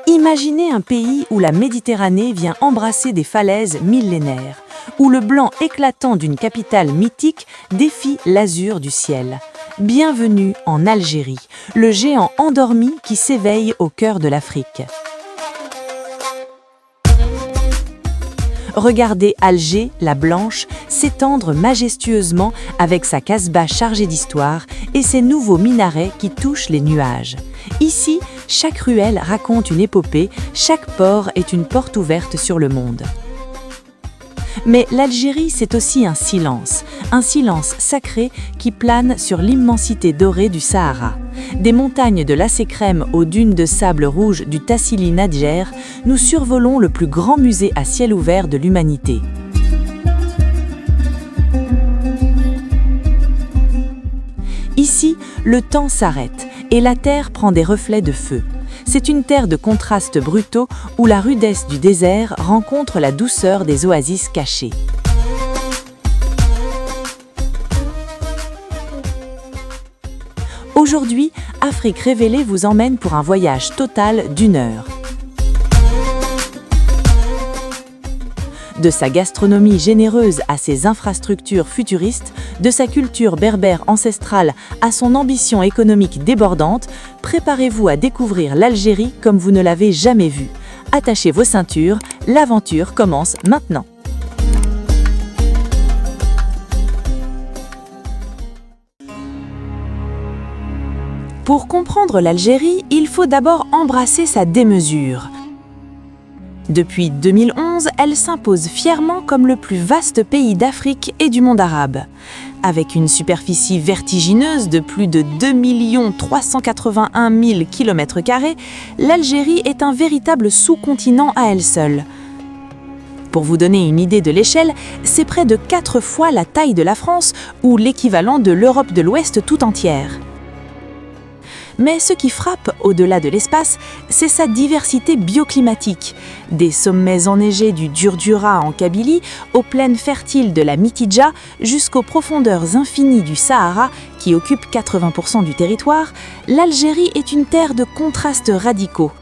Imaginez un pays où la Méditerranée vient embrasser des falaises millénaires, où le blanc éclatant d'une capitale mythique défie l'azur du ciel. Bienvenue en Algérie, le géant endormi qui s'éveille au cœur de l'Afrique. Regardez Alger, la Blanche, s'étendre majestueusement avec sa Casbah chargée d'histoire et ses nouveaux minarets qui touchent les nuages. Ici, chaque ruelle raconte une épopée, chaque port est une porte ouverte sur le monde. Mais l'Algérie, c'est aussi un silence sacré qui plane sur l'immensité dorée du Sahara. Des montagnes de Lacé-Crème aux dunes de sable rouge du Tassili Nadjer, nous survolons le plus grand musée à ciel ouvert de l'humanité. Ici, le temps s'arrête et la terre prend des reflets de feu. C'est une terre de contrastes brutaux où la rudesse du désert rencontre la douceur des oasis cachées. Aujourd'hui, Afrique Révélée vous emmène pour un voyage total d'1 heure. De sa gastronomie généreuse à ses infrastructures futuristes, de sa culture berbère ancestrale à son ambition économique débordante, préparez-vous à découvrir l'Algérie comme vous ne l'avez jamais vue. Attachez vos ceintures, l'aventure commence maintenant. Pour comprendre l'Algérie, il faut d'abord embrasser sa démesure. Depuis 2011, elle s'impose fièrement comme le plus vaste pays d'Afrique et du monde arabe. Avec une superficie vertigineuse de plus de 2 381 000 km², l'Algérie est un véritable sous-continent à elle seule. Pour vous donner une idée de l'échelle, c'est près de 4 fois la taille de la France ou l'équivalent de l'Europe de l'Ouest tout entière. Mais ce qui frappe au-delà de l'espace, c'est sa diversité bioclimatique. Des sommets enneigés du Durdura en Kabylie, aux plaines fertiles de la Mitidja, jusqu'aux profondeurs infinies du Sahara, qui occupent 80% du territoire, l'Algérie est une terre de contrastes radicaux.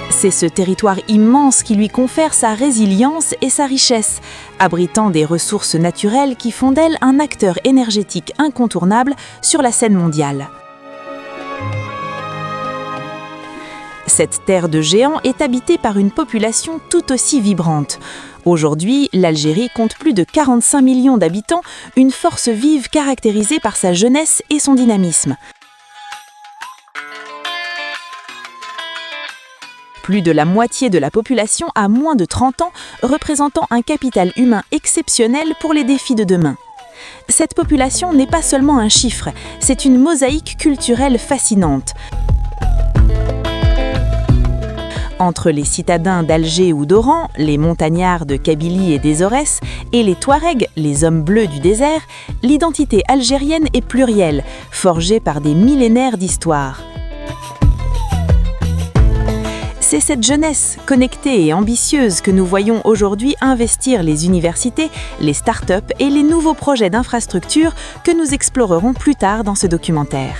C'est ce territoire immense qui lui confère sa résilience et sa richesse, abritant des ressources naturelles qui font d'elle un acteur énergétique incontournable sur la scène mondiale. Cette terre de géants est habitée par une population tout aussi vibrante. Aujourd'hui, l'Algérie compte plus de 45 millions d'habitants, une force vive caractérisée par sa jeunesse et son dynamisme. Plus de la moitié de la population a moins de 30 ans, représentant un capital humain exceptionnel pour les défis de demain. Cette population n'est pas seulement un chiffre, c'est une mosaïque culturelle fascinante. Entre les citadins d'Alger ou d'Oran, les montagnards de Kabylie et des Aurès, et les Touaregs, les hommes bleus du désert, l'identité algérienne est plurielle, forgée par des millénaires d'histoire. C'est cette jeunesse connectée et ambitieuse que nous voyons aujourd'hui investir les universités, les start-up et les nouveaux projets d'infrastructures que nous explorerons plus tard dans ce documentaire.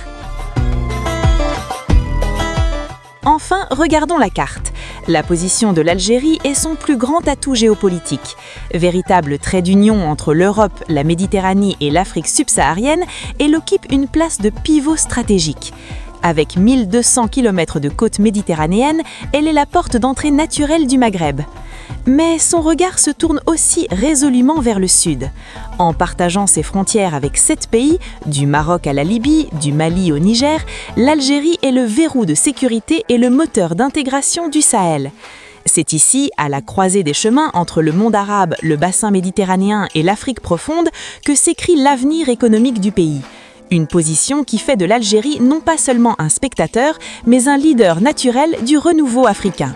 Enfin, regardons la carte. La position de l'Algérie est son plus grand atout géopolitique. Véritable trait d'union entre l'Europe, la Méditerranée et l'Afrique subsaharienne, elle occupe une place de pivot stratégique. Avec 1200 km de côte méditerranéenne, elle est la porte d'entrée naturelle du Maghreb. Mais son regard se tourne aussi résolument vers le sud. En partageant ses frontières avec 7 pays, du Maroc à la Libye, du Mali au Niger, l'Algérie est le verrou de sécurité et le moteur d'intégration du Sahel. C'est ici, à la croisée des chemins entre le monde arabe, le bassin méditerranéen et l'Afrique profonde, que s'écrit l'avenir économique du pays. Une position qui fait de l'Algérie non pas seulement un spectateur, mais un leader naturel du renouveau africain.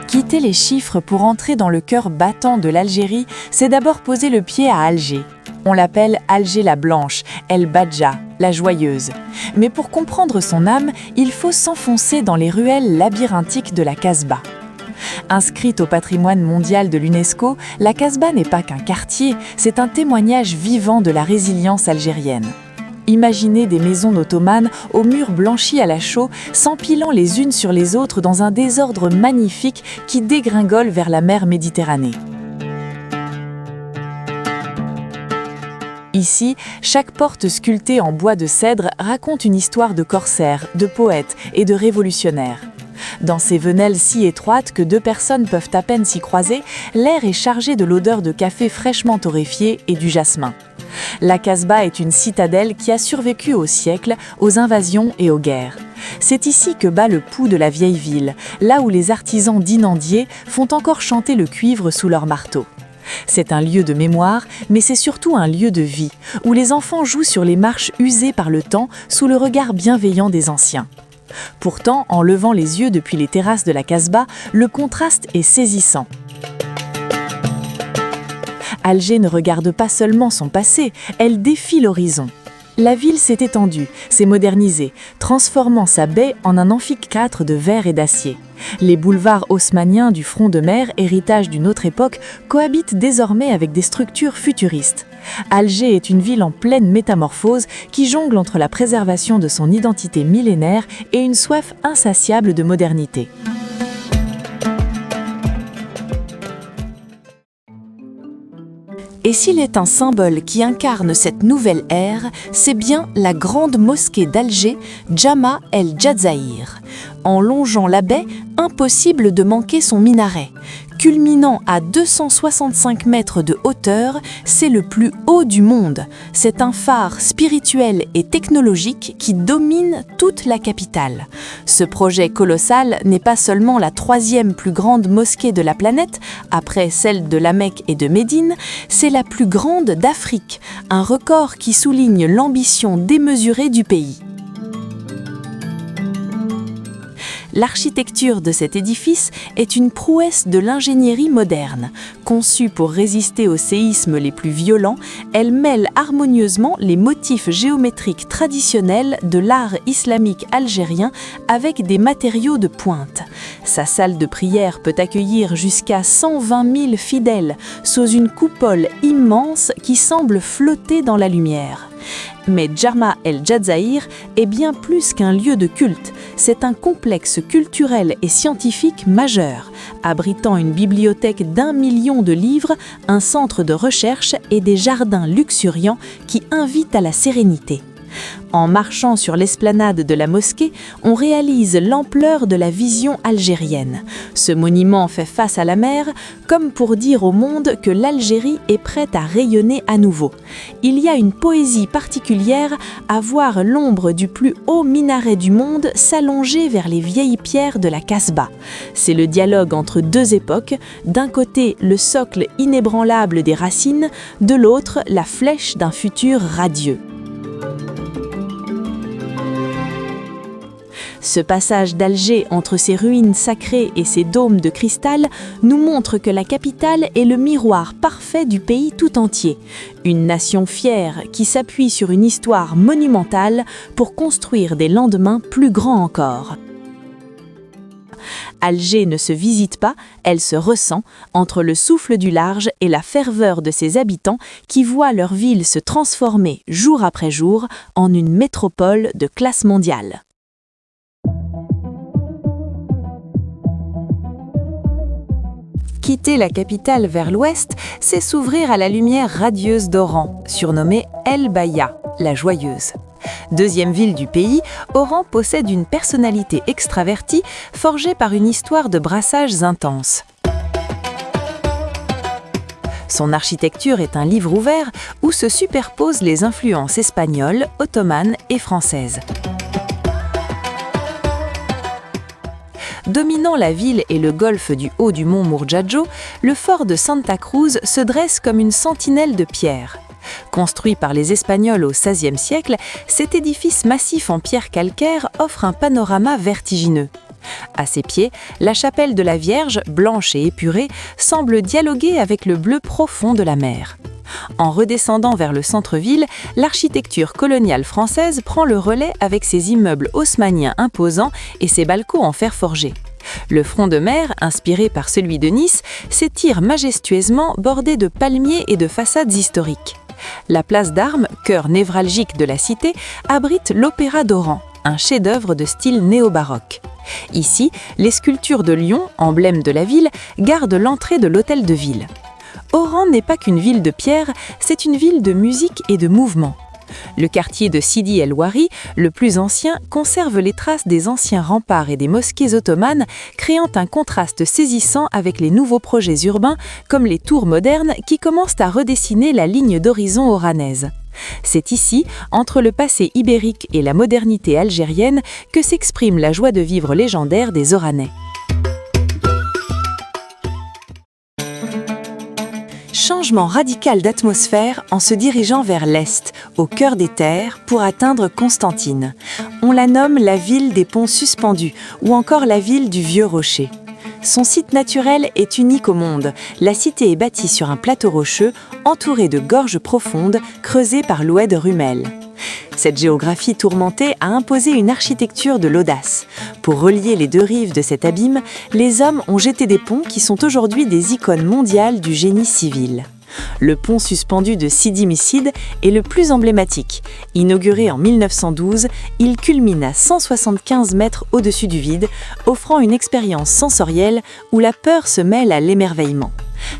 Quitter les chiffres pour entrer dans le cœur battant de l'Algérie, c'est d'abord poser le pied à Alger. On l'appelle Alger la Blanche, El Badja, la Joyeuse. Mais pour comprendre son âme, il faut s'enfoncer dans les ruelles labyrinthiques de la Casbah. Inscrite au patrimoine mondial de l'UNESCO, la Casbah n'est pas qu'un quartier, c'est un témoignage vivant de la résilience algérienne. Imaginez des maisons ottomanes aux murs blanchis à la chaux, s'empilant les unes sur les autres dans un désordre magnifique qui dégringole vers la mer Méditerranée. Ici, chaque porte sculptée en bois de cèdre raconte une histoire de corsaires, de poètes et de révolutionnaires. Dans ces venelles si étroites que deux personnes peuvent à peine s'y croiser, l'air est chargé de l'odeur de café fraîchement torréfié et du jasmin. La Casbah est une citadelle qui a survécu aux siècles, aux invasions et aux guerres. C'est ici que bat le pouls de la vieille ville, là où les artisans d'Inandier font encore chanter le cuivre sous leur marteau. C'est un lieu de mémoire, mais c'est surtout un lieu de vie, où les enfants jouent sur les marches usées par le temps sous le regard bienveillant des anciens. Pourtant, en levant les yeux depuis les terrasses de la Casbah, le contraste est saisissant. Alger ne regarde pas seulement son passé, elle défie l'horizon. La ville s'est étendue, s'est modernisée, transformant sa baie en un amphithéâtre de verre et d'acier. Les boulevards haussmanniens du front de mer, héritage d'une autre époque, cohabitent désormais avec des structures futuristes. Alger est une ville en pleine métamorphose qui jongle entre la préservation de son identité millénaire et une soif insatiable de modernité. Et s'il est un symbole qui incarne cette nouvelle ère, c'est bien la grande mosquée d'Alger, Jama El Jazahir. En longeant la baie, impossible de manquer son minaret. Culminant à 265 mètres de hauteur, c'est le plus haut du monde. C'est un phare spirituel et technologique qui domine toute la capitale. Ce projet colossal n'est pas seulement la 3e plus grande mosquée de la planète, après celle de la Mecque et de Médine, c'est la plus grande d'Afrique, un record qui souligne l'ambition démesurée du pays. L'architecture de cet édifice est une prouesse de l'ingénierie moderne. Conçue pour résister aux séismes les plus violents, elle mêle harmonieusement les motifs géométriques traditionnels de l'art islamique algérien avec des matériaux de pointe. Sa salle de prière peut accueillir jusqu'à 120 000 fidèles sous une coupole immense qui semble flotter dans la lumière. Mais Jama El Jazahir est bien plus qu'un lieu de culte. C'est un complexe culturel et scientifique majeur, abritant une bibliothèque d'1 million de livres, un centre de recherche et des jardins luxuriants qui invitent à la sérénité. En marchant sur l'esplanade de la mosquée, on réalise l'ampleur de la vision algérienne. Ce monument fait face à la mer, comme pour dire au monde que l'Algérie est prête à rayonner à nouveau. Il y a une poésie particulière à voir l'ombre du plus haut minaret du monde s'allonger vers les vieilles pierres de la Casbah. C'est le dialogue entre deux époques, d'un côté le socle inébranlable des racines, de l'autre la flèche d'un futur radieux. Ce passage d'Alger entre ses ruines sacrées et ses dômes de cristal nous montre que la capitale est le miroir parfait du pays tout entier. Une nation fière qui s'appuie sur une histoire monumentale pour construire des lendemains plus grands encore. Alger ne se visite pas, elle se ressent entre le souffle du large et la ferveur de ses habitants qui voient leur ville se transformer jour après jour en une métropole de classe mondiale. Quitter la capitale vers l'ouest, c'est s'ouvrir à la lumière radieuse d'Oran, surnommée El Baya, la joyeuse. Deuxième ville du pays, Oran possède une personnalité extravertie forgée par une histoire de brassages intenses. Son architecture est un livre ouvert où se superposent les influences espagnoles, ottomanes et françaises. Dominant la ville et le golfe du haut du mont Murjadjo, le fort de Santa Cruz se dresse comme une sentinelle de pierre. Construit par les Espagnols au XVIe siècle, cet édifice massif en pierre calcaire offre un panorama vertigineux. À ses pieds, la chapelle de la Vierge, blanche et épurée, semble dialoguer avec le bleu profond de la mer. En redescendant vers le centre-ville, l'architecture coloniale française prend le relais avec ses immeubles haussmanniens imposants et ses balcons en fer forgé. Le front de mer, inspiré par celui de Nice, s'étire majestueusement bordé de palmiers et de façades historiques. La place d'Armes, cœur névralgique de la cité, abrite l'Opéra d'Oran, un chef-d'œuvre de style néo-baroque. Ici, les sculptures de lion, emblème de la ville, gardent l'entrée de l'hôtel de ville. Oran n'est pas qu'une ville de pierre, c'est une ville de musique et de mouvement. Le quartier de Sidi El Ouari, le plus ancien, conserve les traces des anciens remparts et des mosquées ottomanes, créant un contraste saisissant avec les nouveaux projets urbains, comme les tours modernes qui commencent à redessiner la ligne d'horizon oranaise. C'est ici, entre le passé ibérique et la modernité algérienne, que s'exprime la joie de vivre légendaire des Oranais. Changement radical d'atmosphère en se dirigeant vers l'est, au cœur des terres, pour atteindre Constantine. On la nomme la ville des ponts suspendus ou encore la ville du Vieux Rocher. Son site naturel est unique au monde. La cité est bâtie sur un plateau rocheux entouré de gorges profondes creusées par l'oued Rumel. Cette géographie tourmentée a imposé une architecture de l'audace. Pour relier les deux rives de cet abîme, les hommes ont jeté des ponts qui sont aujourd'hui des icônes mondiales du génie civil. Le pont suspendu de Sidi Messid est le plus emblématique. Inauguré en 1912, il culmine à 175 mètres au-dessus du vide, offrant une expérience sensorielle où la peur se mêle à l'émerveillement.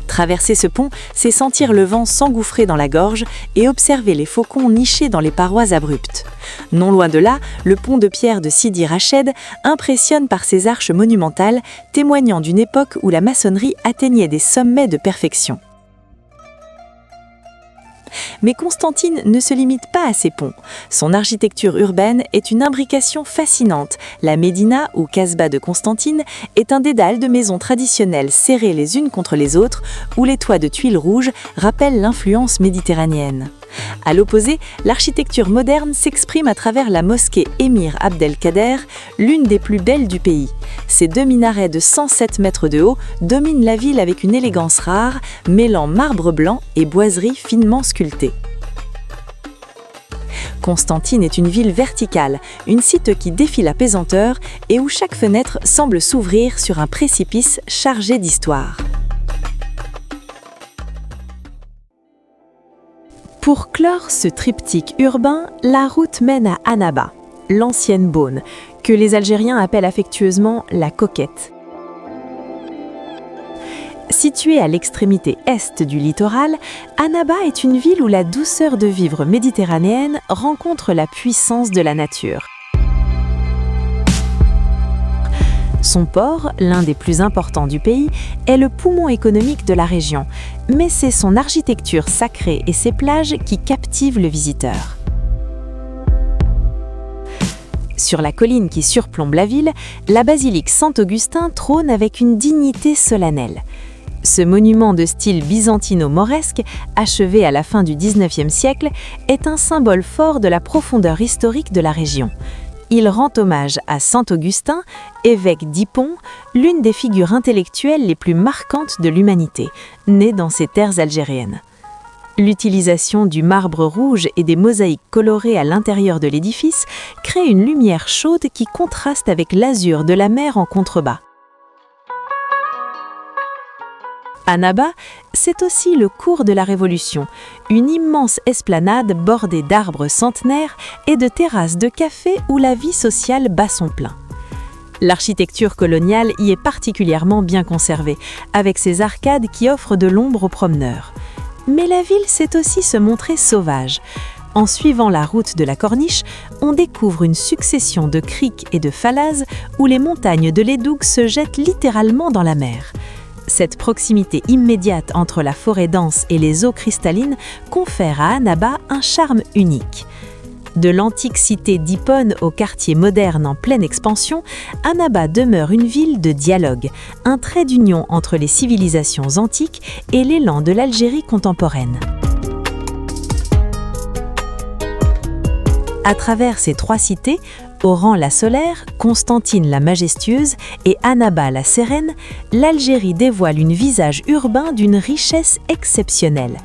Traverser ce pont, c'est sentir le vent s'engouffrer dans la gorge et observer les faucons nichés dans les parois abruptes. Non loin de là, le pont de pierre de Sidi Rached impressionne par ses arches monumentales, témoignant d'une époque où la maçonnerie atteignait des sommets de perfection. Mais Constantine ne se limite pas à ses ponts. Son architecture urbaine est une imbrication fascinante. La Médina, ou Casbah de Constantine, est un dédale de maisons traditionnelles serrées les unes contre les autres, où les toits de tuiles rouges rappellent l'influence méditerranéenne. À l'opposé, l'architecture moderne s'exprime à travers la mosquée Émir Abdelkader, l'une des plus belles du pays. Ses deux minarets de 107 mètres de haut dominent la ville avec une élégance rare, mêlant marbre blanc et boiserie finement sculptée. Constantine est une ville verticale, une cité qui défie la pesanteur et où chaque fenêtre semble s'ouvrir sur un précipice chargé d'histoire. Pour clore ce triptyque urbain, la route mène à Annaba, l'ancienne Beaune, que les Algériens appellent affectueusement la Coquette. Située à l'extrémité est du littoral, Annaba est une ville où la douceur de vivre méditerranéenne rencontre la puissance de la nature. Son port, l'un des plus importants du pays, est le poumon économique de la région, mais c'est son architecture sacrée et ses plages qui captivent le visiteur. Sur la colline qui surplombe la ville, la basilique Saint-Augustin trône avec une dignité solennelle. Ce monument de style byzantino-mauresque, achevé à la fin du XIXe siècle, est un symbole fort de la profondeur historique de la région. Il rend hommage à Saint-Augustin, évêque d'Hippon, l'une des figures intellectuelles les plus marquantes de l'humanité, née dans ces terres algériennes. L'utilisation du marbre rouge et des mosaïques colorées à l'intérieur de l'édifice crée une lumière chaude qui contraste avec l'azur de la mer en contrebas. Annaba, c'est aussi le cours de la Révolution, une immense esplanade bordée d'arbres centenaires et de terrasses de café où la vie sociale bat son plein. L'architecture coloniale y est particulièrement bien conservée, avec ses arcades qui offrent de l'ombre aux promeneurs. Mais la ville sait aussi se montrer sauvage. En suivant la route de la Corniche, on découvre une succession de criques et de falaises où les montagnes de l'Edoug se jettent littéralement dans la mer. Cette proximité immédiate entre la forêt dense et les eaux cristallines confère à Annaba un charme unique. De l'antique cité d'Hippone au quartier moderne en pleine expansion, Annaba demeure une ville de dialogue, un trait d'union entre les civilisations antiques et l'élan de l'Algérie contemporaine. À travers ces trois cités, Oran la solaire, Constantine la majestueuse et Annaba la sereine, l'Algérie dévoile un visage urbain d'une richesse exceptionnelle.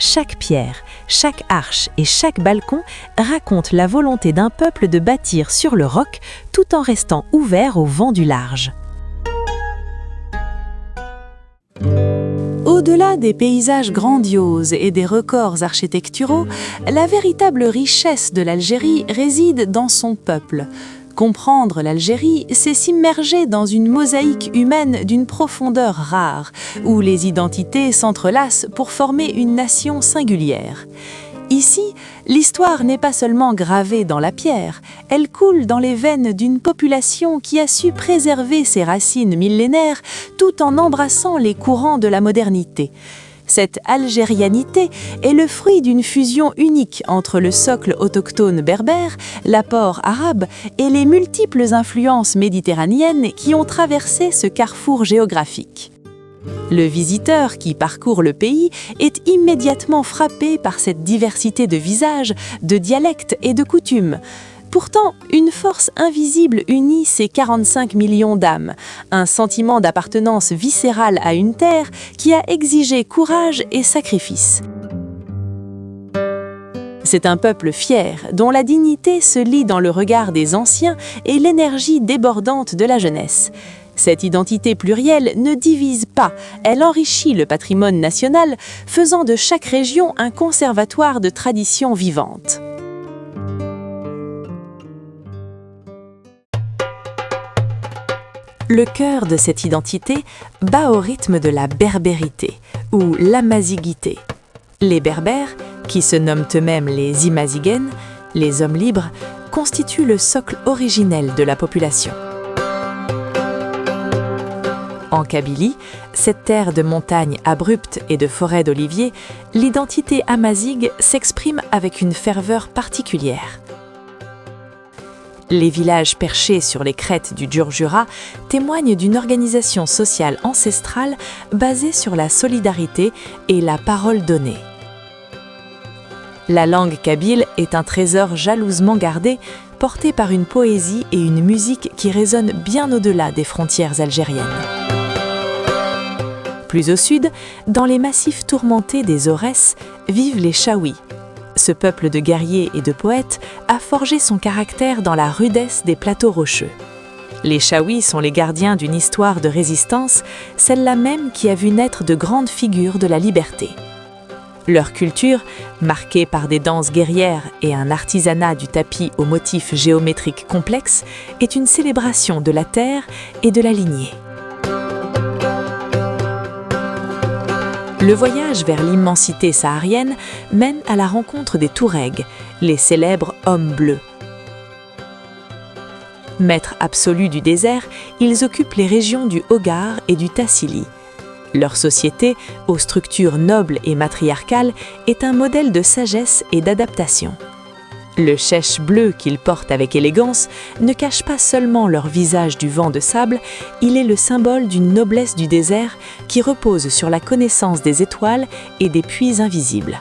Chaque pierre, chaque arche et chaque balcon raconte la volonté d'un peuple de bâtir sur le roc tout en restant ouvert au vent du large. Au-delà des paysages grandioses et des records architecturaux, la véritable richesse de l'Algérie réside dans son peuple. Comprendre l'Algérie, c'est s'immerger dans une mosaïque humaine d'une profondeur rare, où les identités s'entrelacent pour former une nation singulière. Ici, l'histoire n'est pas seulement gravée dans la pierre, elle coule dans les veines d'une population qui a su préserver ses racines millénaires tout en embrassant les courants de la modernité. Cette algérianité est le fruit d'une fusion unique entre le socle autochtone berbère, l'apport arabe et les multiples influences méditerranéennes qui ont traversé ce carrefour géographique. Le visiteur qui parcourt le pays est immédiatement frappé par cette diversité de visages, de dialectes et de coutumes. Pourtant, une force invisible unit ces 45 millions d'âmes, un sentiment d'appartenance viscérale à une terre qui a exigé courage et sacrifice. C'est un peuple fier, dont la dignité se lit dans le regard des anciens et l'énergie débordante de la jeunesse. Cette identité plurielle ne divise pas, elle enrichit le patrimoine national, faisant de chaque région un conservatoire de traditions vivantes. Le cœur de cette identité bat au rythme de la berbérité, ou l'amaziguité. Les Berbères, qui se nomment eux-mêmes les Imazighen, les hommes libres, constituent le socle originel de la population. En Kabylie, cette terre de montagnes abruptes et de forêts d'oliviers, l'identité amazigue s'exprime avec une ferveur particulière. Les villages perchés sur les crêtes du Djurdjura témoignent d'une organisation sociale ancestrale basée sur la solidarité et la parole donnée. La langue kabyle est un trésor jalousement gardé, porté par une poésie et une musique qui résonnent bien au-delà des frontières algériennes. Plus au sud, dans les massifs tourmentés des Aurès, vivent les Chaouis. Ce peuple de guerriers et de poètes a forgé son caractère dans la rudesse des plateaux rocheux. Les Chaouis sont les gardiens d'une histoire de résistance, celle-là même qui a vu naître de grandes figures de la liberté. Leur culture, marquée par des danses guerrières et un artisanat du tapis aux motifs géométriques complexes, est une célébration de la terre et de la lignée. Le voyage vers l'immensité saharienne mène à la rencontre des Touaregs, les célèbres hommes bleus. Maîtres absolus du désert, ils occupent les régions du Hogar et du Tassili. Leur société, aux structures nobles et matriarcales, est un modèle de sagesse et d'adaptation. Le chèche bleu qu'ils portent avec élégance ne cache pas seulement leur visage du vent de sable, il est le symbole d'une noblesse du désert qui repose sur la connaissance des étoiles et des puits invisibles.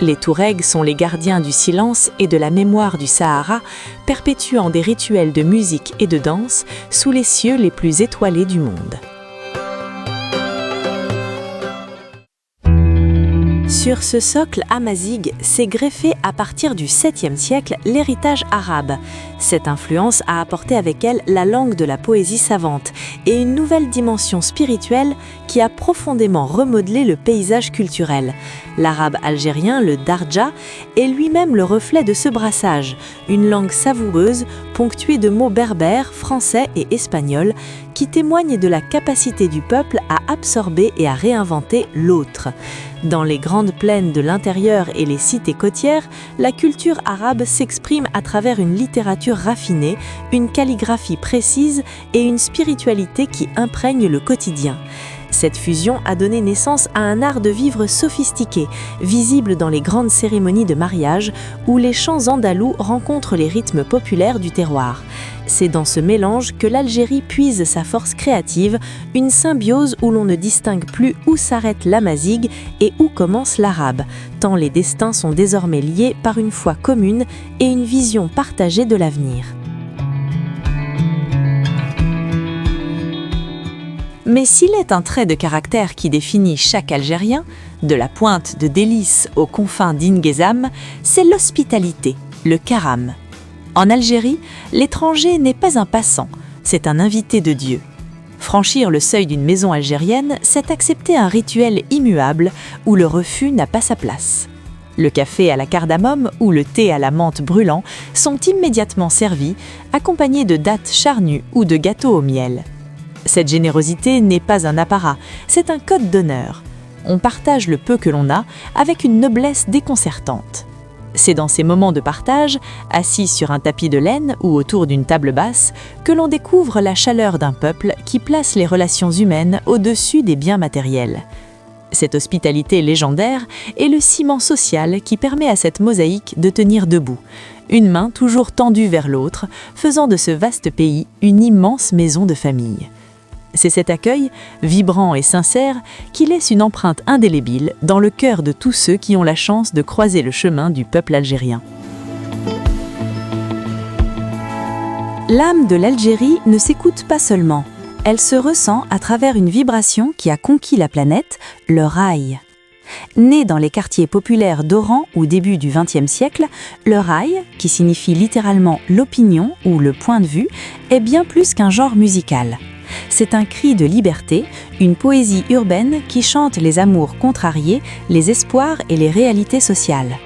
Les Touaregs sont les gardiens du silence et de la mémoire du Sahara, perpétuant des rituels de musique et de danse sous les cieux les plus étoilés du monde. Sur ce socle amazigh s'est greffé à partir du 7e siècle l'héritage arabe. Cette influence a apporté avec elle la langue de la poésie savante et une nouvelle dimension spirituelle qui a profondément remodelé le paysage culturel. L'arabe algérien, le darja, est lui-même le reflet de ce brassage, une langue savoureuse ponctuée de mots berbères, français et espagnols qui témoignent de la capacité du peuple à absorber et à réinventer l'autre. Dans les grandes plaines de l'intérieur et les cités côtières, la culture arabe s'exprime à travers une littérature raffinée, une calligraphie précise et une spiritualité qui imprègne le quotidien. Cette fusion a donné naissance à un art de vivre sophistiqué, visible dans les grandes cérémonies de mariage où les chants andalous rencontrent les rythmes populaires du terroir. C'est dans ce mélange que l'Algérie puise sa force créative, une symbiose où l'on ne distingue plus où s'arrête l'amazigh et où commence l'arabe, tant les destins sont désormais liés par une foi commune et une vision partagée de l'avenir. Mais s'il est un trait de caractère qui définit chaque Algérien, de la pointe de Délice aux confins d'Inghezam, c'est l'hospitalité, le karam. En Algérie, l'étranger n'est pas un passant, c'est un invité de Dieu. Franchir le seuil d'une maison algérienne, c'est accepter un rituel immuable où le refus n'a pas sa place. Le café à la cardamome ou le thé à la menthe brûlant sont immédiatement servis, accompagnés de dattes charnues ou de gâteaux au miel. Cette générosité n'est pas un apparat, c'est un code d'honneur. On partage le peu que l'on a avec une noblesse déconcertante. C'est dans ces moments de partage, assis sur un tapis de laine ou autour d'une table basse, que l'on découvre la chaleur d'un peuple qui place les relations humaines au-dessus des biens matériels. Cette hospitalité légendaire est le ciment social qui permet à cette mosaïque de tenir debout, une main toujours tendue vers l'autre, faisant de ce vaste pays une immense maison de famille. C'est cet accueil, vibrant et sincère, qui laisse une empreinte indélébile dans le cœur de tous ceux qui ont la chance de croiser le chemin du peuple algérien. L'âme de l'Algérie ne s'écoute pas seulement. Elle se ressent à travers une vibration qui a conquis la planète, le raï. Né dans les quartiers populaires d'Oran au début du XXe siècle, le raï, qui signifie littéralement l'opinion ou le point de vue, est bien plus qu'un genre musical. C'est un cri de liberté, une poésie urbaine qui chante les amours contrariés, les espoirs et les réalités sociales.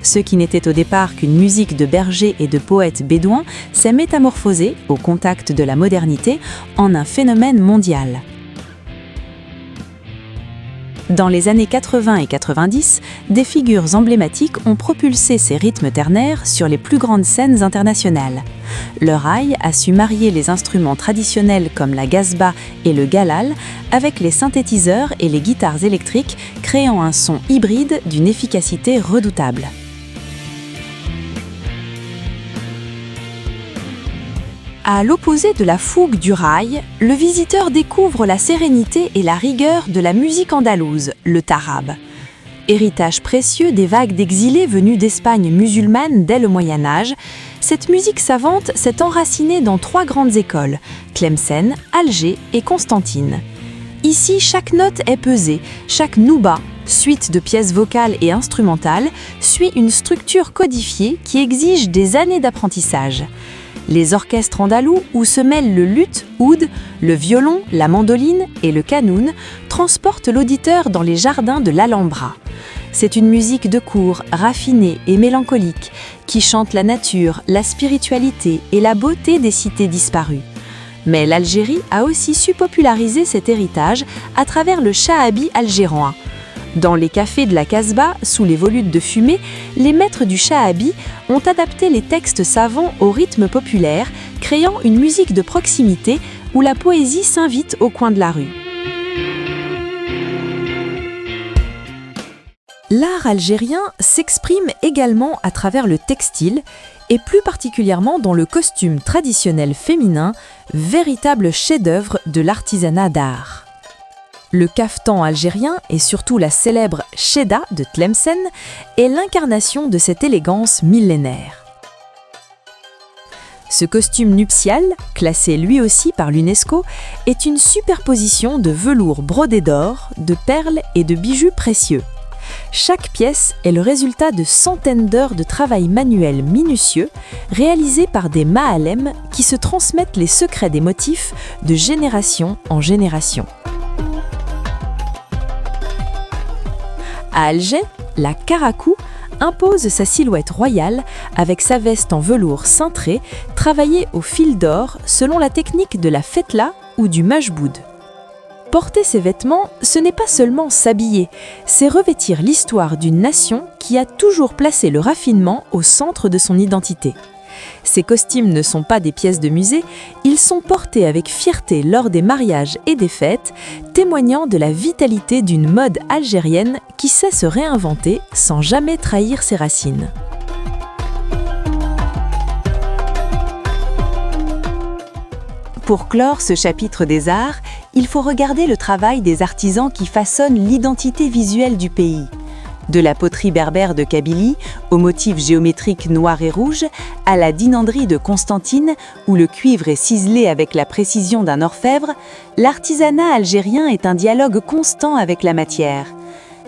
Ce qui n'était au départ qu'une musique de bergers et de poètes bédouins s'est métamorphosé, au contact de la modernité, en un phénomène mondial. Dans les années 80 et 90, des figures emblématiques ont propulsé ces rythmes ternaires sur les plus grandes scènes internationales. Le raï a su marier les instruments traditionnels comme la gazba et le galal avec les synthétiseurs et les guitares électriques, créant un son hybride d'une efficacité redoutable. À l'opposé de la fougue du raï, le visiteur découvre la sérénité et la rigueur de la musique andalouse, le tarab. Héritage précieux des vagues d'exilés venus d'Espagne musulmane dès le Moyen-Âge, cette musique savante s'est enracinée dans 3 grandes écoles, Tlemcen, Alger et Constantine. Ici, chaque note est pesée, chaque nouba, suite de pièces vocales et instrumentales, suit une structure codifiée qui exige des années d'apprentissage. Les orchestres andalous, où se mêlent le luth, oud, le violon, la mandoline et le kanoun, transportent l'auditeur dans les jardins de l'Alhambra. C'est une musique de cour, raffinée et mélancolique, qui chante la nature, la spiritualité et la beauté des cités disparues. Mais l'Algérie a aussi su populariser cet héritage à travers le shahabi algérois. Dans les cafés de la Casbah, sous les volutes de fumée, les maîtres du shahabi ont adapté les textes savants au rythme populaire, créant une musique de proximité où la poésie s'invite au coin de la rue. L'art algérien s'exprime également à travers le textile, et plus particulièrement dans le costume traditionnel féminin, véritable chef-d'œuvre de l'artisanat d'art. Le caftan algérien et surtout la célèbre Chedda de Tlemcen est l'incarnation de cette élégance millénaire. Ce costume nuptial, classé lui aussi par l'UNESCO, est une superposition de velours brodé d'or, de perles et de bijoux précieux. Chaque pièce est le résultat de centaines d'heures de travail manuel minutieux, réalisé par des ma'alem qui se transmettent les secrets des motifs de génération en génération. À Alger, la karakou impose sa silhouette royale avec sa veste en velours cintré, travaillée au fil d'or selon la technique de la fetla ou du majboud. Porter ces vêtements, ce n'est pas seulement s'habiller, c'est revêtir l'histoire d'une nation qui a toujours placé le raffinement au centre de son identité. Ces costumes ne sont pas des pièces de musée, ils sont portés avec fierté lors des mariages et des fêtes, témoignant de la vitalité d'une mode algérienne qui sait se réinventer sans jamais trahir ses racines. Pour clore ce chapitre des arts, il faut regarder le travail des artisans qui façonnent l'identité visuelle du pays. De la poterie berbère de Kabylie, aux motifs géométriques noirs et rouges, à la dinanderie de Constantine, où le cuivre est ciselé avec la précision d'un orfèvre, l'artisanat algérien est un dialogue constant avec la matière.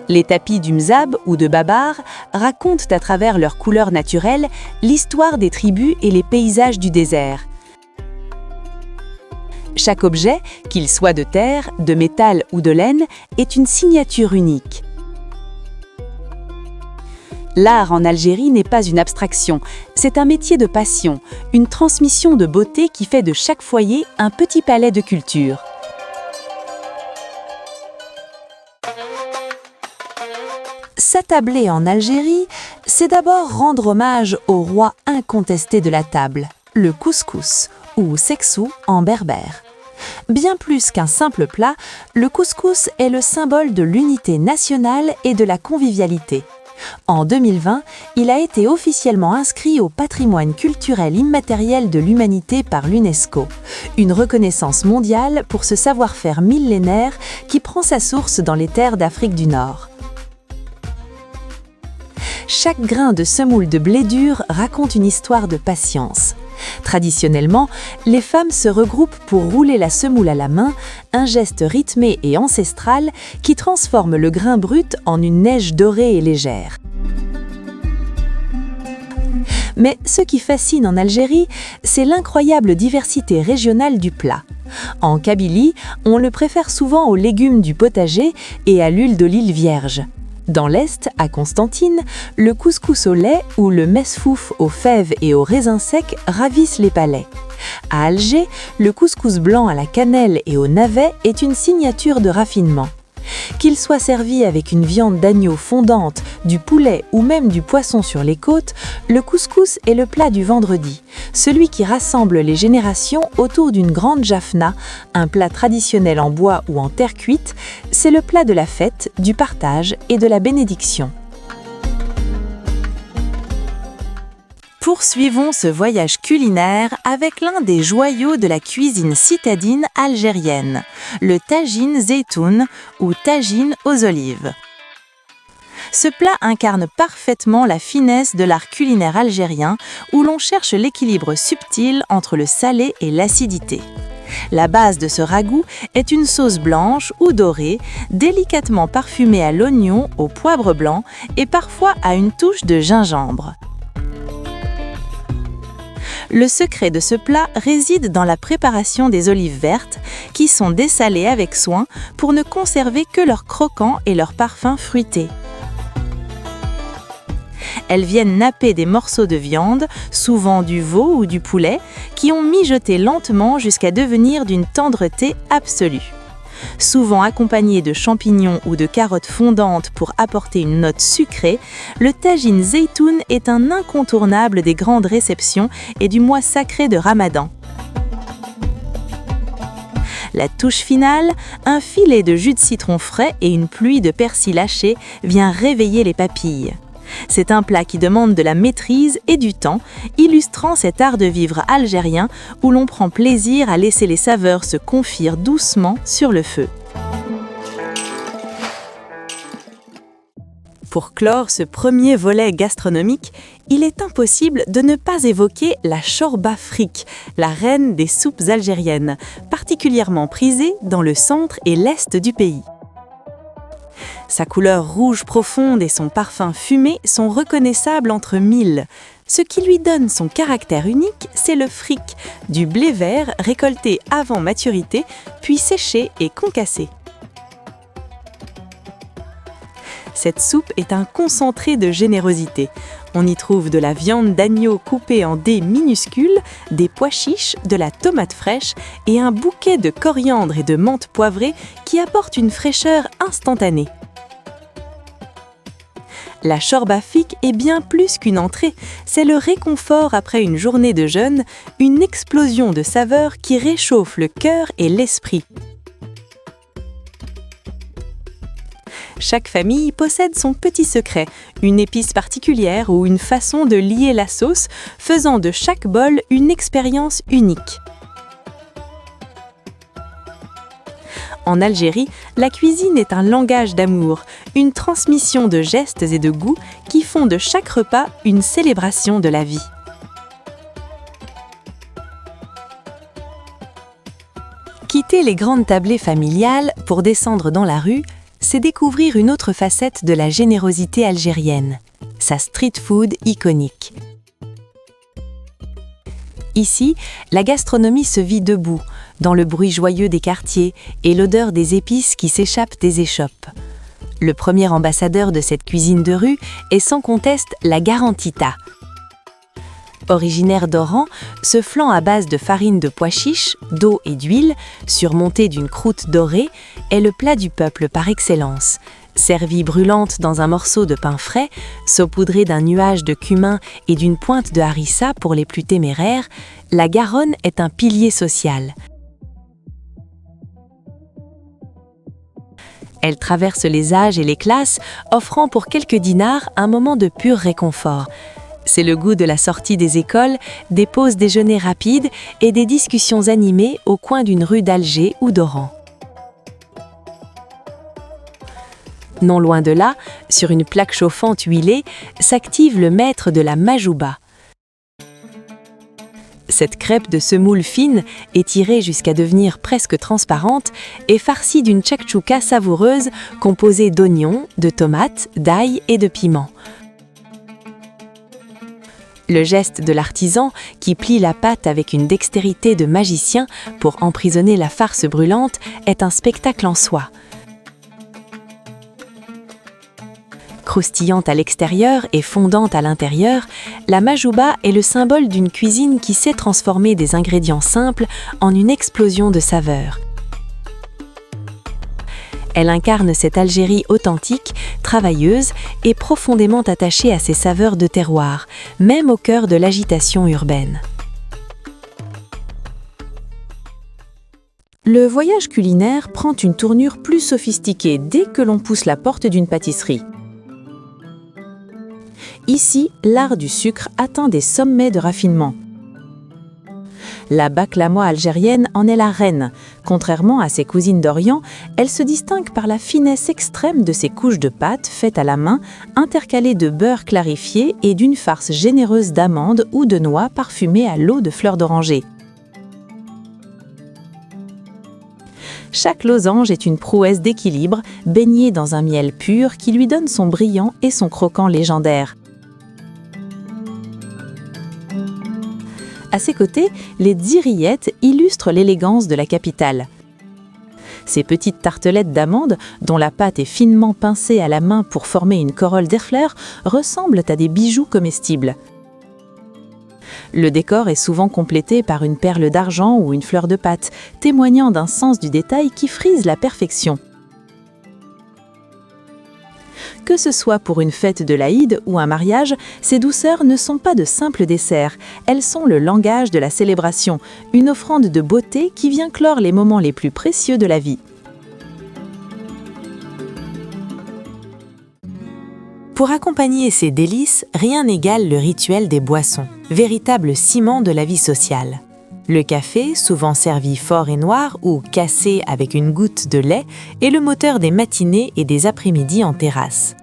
Les tapis du Mzab ou de Babar racontent à travers leurs couleurs naturelles l'histoire des tribus et les paysages du désert. Chaque objet, qu'il soit de terre, de métal ou de laine, est une signature unique. L'art en Algérie n'est pas une abstraction, c'est un métier de passion, une transmission de beauté qui fait de chaque foyer un petit palais de culture. S'attabler en Algérie, c'est d'abord rendre hommage au roi incontesté de la table, le couscous, ou seksou en berbère. Bien plus qu'un simple plat, le couscous est le symbole de l'unité nationale et de la convivialité. En 2020, il a été officiellement inscrit au patrimoine culturel immatériel de l'humanité par l'UNESCO, une reconnaissance mondiale pour ce savoir-faire millénaire qui prend sa source dans les terres d'Afrique du Nord. Chaque grain de semoule de blé dur raconte une histoire de patience. Traditionnellement, les femmes se regroupent pour rouler la semoule à la main, un geste rythmé et ancestral qui transforme le grain brut en une neige dorée et légère. Mais ce qui fascine en Algérie, c'est l'incroyable diversité régionale du plat. En Kabylie, on le préfère souvent aux légumes du potager et à l'huile d'olive vierge. Dans l'Est, à Constantine, le couscous au lait ou le mesfouf aux fèves et aux raisins secs ravissent les palais. À Alger, le couscous blanc à la cannelle et au navet est une signature de raffinement. Qu'il soit servi avec une viande d'agneau fondante, du poulet ou même du poisson sur les côtes, le couscous est le plat du vendredi, celui qui rassemble les générations autour d'une grande jaffna, un plat traditionnel en bois ou en terre cuite. C'est le plat de la fête, du partage et de la bénédiction. Poursuivons ce voyage culinaire avec l'un des joyaux de la cuisine citadine algérienne, le tagine zeytoun ou tagine aux olives. Ce plat incarne parfaitement la finesse de l'art culinaire algérien où l'on cherche l'équilibre subtil entre le salé et l'acidité. La base de ce ragoût est une sauce blanche ou dorée, délicatement parfumée à l'oignon, au poivre blanc et parfois à une touche de gingembre. Le secret de ce plat réside dans la préparation des olives vertes, qui sont dessalées avec soin pour ne conserver que leur croquant et leur parfum fruité. Elles viennent napper des morceaux de viande, souvent du veau ou du poulet, qui ont mijoté lentement jusqu'à devenir d'une tendreté absolue. Souvent accompagné de champignons ou de carottes fondantes pour apporter une note sucrée, le tagine zeytoun est un incontournable des grandes réceptions et du mois sacré de Ramadan. La touche finale, un filet de jus de citron frais et une pluie de persil haché vient réveiller les papilles. C'est un plat qui demande de la maîtrise et du temps, illustrant cet art de vivre algérien où l'on prend plaisir à laisser les saveurs se confire doucement sur le feu. Pour clore ce premier volet gastronomique, il est impossible de ne pas évoquer la chorba frik, la reine des soupes algériennes, particulièrement prisée dans le centre et l'est du pays. Sa couleur rouge profonde et son parfum fumé sont reconnaissables entre mille. Ce qui lui donne son caractère unique, c'est le frik, du blé vert récolté avant maturité, puis séché et concassé. Cette soupe est un concentré de générosité. On y trouve de la viande d'agneau coupée en dés minuscules, des pois chiches, de la tomate fraîche et un bouquet de coriandre et de menthe poivrée qui apporte une fraîcheur instantanée. La chorba frik est bien plus qu'une entrée, c'est le réconfort après une journée de jeûne, une explosion de saveurs qui réchauffe le cœur et l'esprit. Chaque famille possède son petit secret, une épice particulière ou une façon de lier la sauce, faisant de chaque bol une expérience unique. En Algérie, la cuisine est un langage d'amour, une transmission de gestes et de goûts qui font de chaque repas une célébration de la vie. Quitter les grandes tablées familiales pour descendre dans la rue, c'est découvrir une autre facette de la générosité algérienne, sa street food iconique. Ici, la gastronomie se vit debout, dans le bruit joyeux des quartiers et l'odeur des épices qui s'échappent des échoppes. Le premier ambassadeur de cette cuisine de rue est sans conteste la garantita. Originaire d'Oran, ce flan à base de farine de pois chiches, d'eau et d'huile, surmonté d'une croûte dorée, est le plat du peuple par excellence. Servie brûlante dans un morceau de pain frais, saupoudrée d'un nuage de cumin et d'une pointe de harissa pour les plus téméraires, la Garonne est un pilier social. Elle traverse les âges et les classes, offrant pour quelques dinars un moment de pur réconfort. C'est le goût de la sortie des écoles, des pauses déjeuner rapides et des discussions animées au coin d'une rue d'Alger ou d'Oran. Non loin de là, sur une plaque chauffante huilée, s'active le maître de la majouba. Cette crêpe de semoule fine, étirée jusqu'à devenir presque transparente, est farcie d'une tchakchouka savoureuse composée d'oignons, de tomates, d'ail et de piments. Le geste de l'artisan, qui plie la pâte avec une dextérité de magicien pour emprisonner la farce brûlante, est un spectacle en soi. Croustillante à l'extérieur et fondante à l'intérieur, la majouba est le symbole d'une cuisine qui sait transformer des ingrédients simples en une explosion de saveurs. Elle incarne cette Algérie authentique, travailleuse et profondément attachée à ses saveurs de terroir, même au cœur de l'agitation urbaine. Le voyage culinaire prend une tournure plus sophistiquée dès que l'on pousse la porte d'une pâtisserie. Ici, l'art du sucre atteint des sommets de raffinement. La baklava algérienne en est la reine. Contrairement à ses cousines d'Orient, elle se distingue par la finesse extrême de ses couches de pâte faites à la main, intercalées de beurre clarifié et d'une farce généreuse d'amandes ou de noix parfumées à l'eau de fleurs d'oranger. Chaque losange est une prouesse d'équilibre, baignée dans un miel pur qui lui donne son brillant et son croquant légendaire. À ses côtés, les dzirillettes illustrent l'élégance de la capitale. Ces petites tartelettes d'amandes, dont la pâte est finement pincée à la main pour former une corolle d'erfleur, ressemblent à des bijoux comestibles. Le décor est souvent complété par une perle d'argent ou une fleur de pâte, témoignant d'un sens du détail qui frise la perfection. Que ce soit pour une fête de l'Aïd ou un mariage, ces douceurs ne sont pas de simples desserts, elles sont le langage de la célébration, une offrande de beauté qui vient clore les moments les plus précieux de la vie. Pour accompagner ces délices, rien n'égale le rituel des boissons, véritable ciment de la vie sociale. Le café, souvent servi fort et noir ou cassé avec une goutte de lait, est le moteur des matinées et des après-midi en terrasse.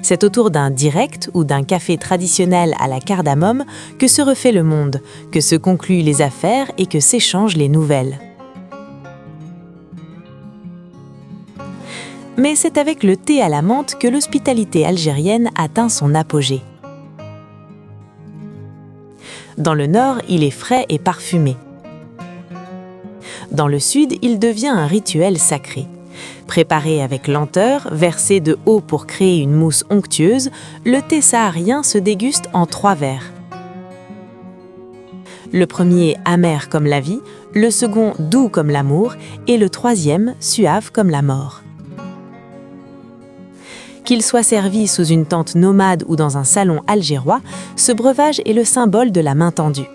C'est autour d'un direct ou d'un café traditionnel à la cardamome que se refait le monde, que se concluent les affaires et que s'échangent les nouvelles. Mais c'est avec le thé à la menthe que l'hospitalité algérienne atteint son apogée. Dans le nord, il est frais et parfumé. Dans le sud, il devient un rituel sacré. Préparé avec lenteur, versé de haut pour créer une mousse onctueuse, le thé saharien se déguste en 3 verres. Le premier amer comme la vie, le second doux comme l'amour et le troisième suave comme la mort. Qu'il soit servi sous une tente nomade ou dans un salon algérois, ce breuvage est le symbole de la main tendue.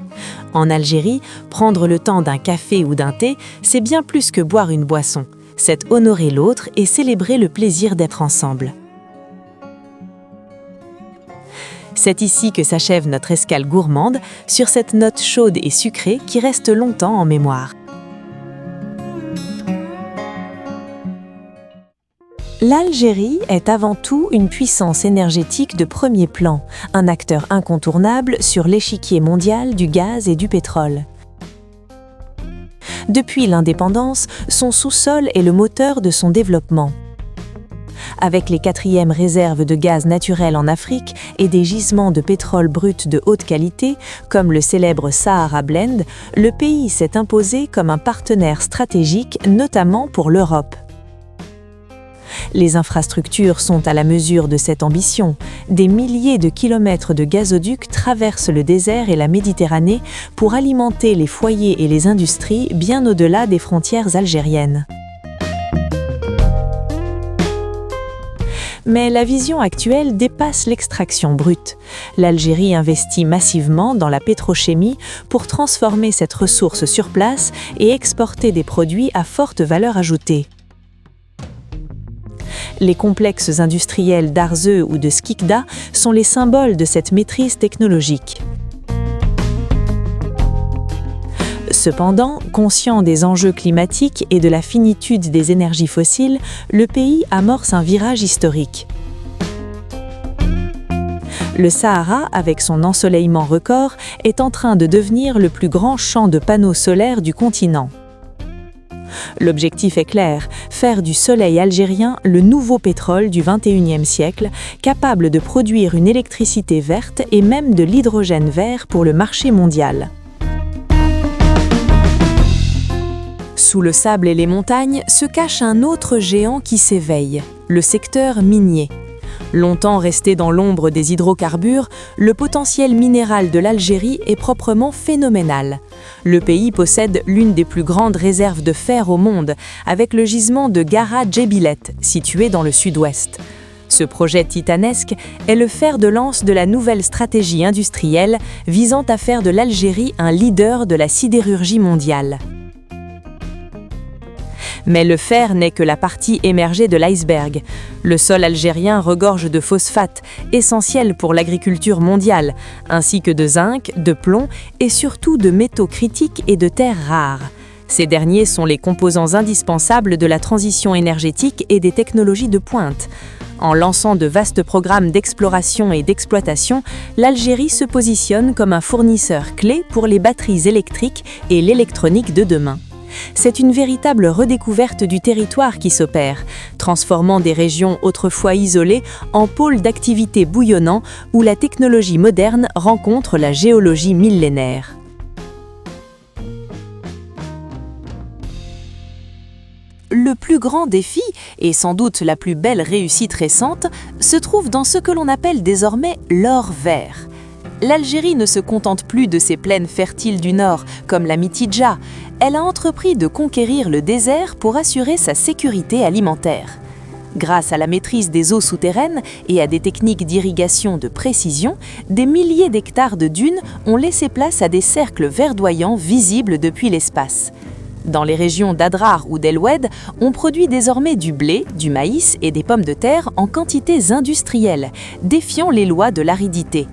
En Algérie, prendre le temps d'un café ou d'un thé, c'est bien plus que boire une boisson. C'est honorer l'autre et célébrer le plaisir d'être ensemble. C'est ici que s'achève notre escale gourmande, sur cette note chaude et sucrée qui reste longtemps en mémoire. L'Algérie est avant tout une puissance énergétique de premier plan, un acteur incontournable sur l'échiquier mondial du gaz et du pétrole. Depuis l'indépendance, son sous-sol est le moteur de son développement. avec les 4e réserves de gaz naturel en Afrique et des gisements de pétrole brut de haute qualité, comme le célèbre Sahara Blend, le pays s'est imposé comme un partenaire stratégique, notamment pour l'Europe. Les infrastructures sont à la mesure de cette ambition. Des milliers de kilomètres de gazoducs traversent le désert et la Méditerranée pour alimenter les foyers et les industries bien au-delà des frontières algériennes. Mais la vision actuelle dépasse l'extraction brute. L'Algérie investit massivement dans la pétrochimie pour transformer cette ressource sur place et exporter des produits à forte valeur ajoutée. Les complexes industriels d'Arzeu ou de Skikda sont les symboles de cette maîtrise technologique. Cependant, conscient des enjeux climatiques et de la finitude des énergies fossiles, le pays amorce un virage historique. Le Sahara, avec son ensoleillement record, est en train de devenir le plus grand champ de panneaux solaires du continent. L'objectif est clair, faire du soleil algérien le nouveau pétrole du XXIe siècle, capable de produire une électricité verte et même de l'hydrogène vert pour le marché mondial. Sous le sable et les montagnes se cache un autre géant qui s'éveille, le secteur minier. Longtemps resté dans l'ombre des hydrocarbures, le potentiel minéral de l'Algérie est proprement phénoménal. Le pays possède l'une des plus grandes réserves de fer au monde, avec le gisement de Gara Djebilet, situé dans le sud-ouest. Ce projet titanesque est le fer de lance de la nouvelle stratégie industrielle visant à faire de l'Algérie un leader de la sidérurgie mondiale. Mais le fer n'est que la partie émergée de l'iceberg. Le sol algérien regorge de phosphate, essentiel pour l'agriculture mondiale, ainsi que de zinc, de plomb et surtout de métaux critiques et de terres rares. Ces derniers sont les composants indispensables de la transition énergétique et des technologies de pointe. En lançant de vastes programmes d'exploration et d'exploitation, l'Algérie se positionne comme un fournisseur clé pour les batteries électriques et l'électronique de demain. C'est une véritable redécouverte du territoire qui s'opère, transformant des régions autrefois isolées en pôles d'activité bouillonnants où la technologie moderne rencontre la géologie millénaire. Le plus grand défi, et sans doute la plus belle réussite récente, se trouve dans ce que l'on appelle désormais l'or vert. L'Algérie ne se contente plus de ses plaines fertiles du nord, comme la Mitidja. Elle a entrepris de conquérir le désert pour assurer sa sécurité alimentaire. Grâce à la maîtrise des eaux souterraines et à des techniques d'irrigation de précision, des milliers d'hectares de dunes ont laissé place à des cercles verdoyants visibles depuis l'espace. Dans les régions d'Adrar ou d'El Oued, on produit désormais du blé, du maïs et des pommes de terre en quantités industrielles, défiant les lois de l'aridité.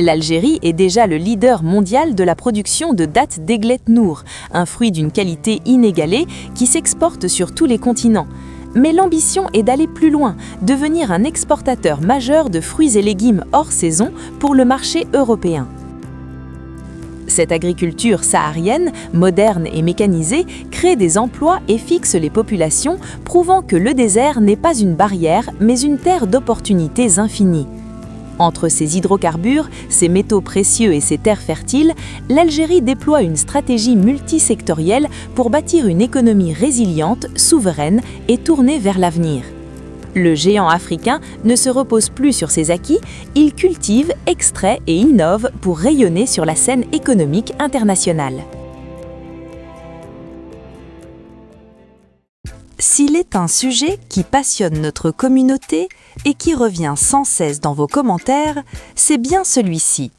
L'Algérie est déjà le leader mondial de la production de dattes d'Eglet Nour, un fruit d'une qualité inégalée qui s'exporte sur tous les continents. Mais l'ambition est d'aller plus loin, devenir un exportateur majeur de fruits et légumes hors saison pour le marché européen. Cette agriculture saharienne, moderne et mécanisée, crée des emplois et fixe les populations, prouvant que le désert n'est pas une barrière, mais une terre d'opportunités infinies. Entre ses hydrocarbures, ses métaux précieux et ses terres fertiles, l'Algérie déploie une stratégie multisectorielle pour bâtir une économie résiliente, souveraine et tournée vers l'avenir. Le géant africain ne se repose plus sur ses acquis, il cultive, extrait et innove pour rayonner sur la scène économique internationale. S'il est un sujet qui passionne notre communauté et qui revient sans cesse dans vos commentaires, c'est bien celui-ci,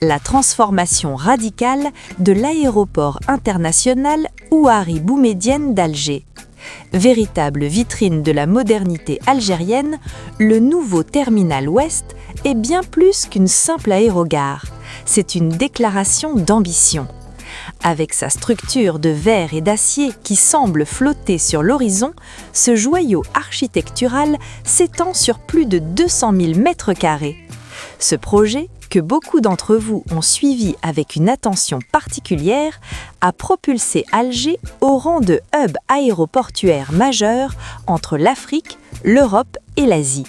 la transformation radicale de l'aéroport international Houari Boumedienne d'Alger. Véritable vitrine de la modernité algérienne, le nouveau terminal ouest est bien plus qu'une simple aérogare. C'est une déclaration d'ambition. Avec sa structure de verre et d'acier qui semble flotter sur l'horizon, ce joyau architectural s'étend sur plus de 200 000 mètres carrés. Ce projet, que beaucoup d'entre vous ont suivi avec une attention particulière, a propulsé Alger au rang de hub aéroportuaire majeur entre l'Afrique, l'Europe et l'Asie.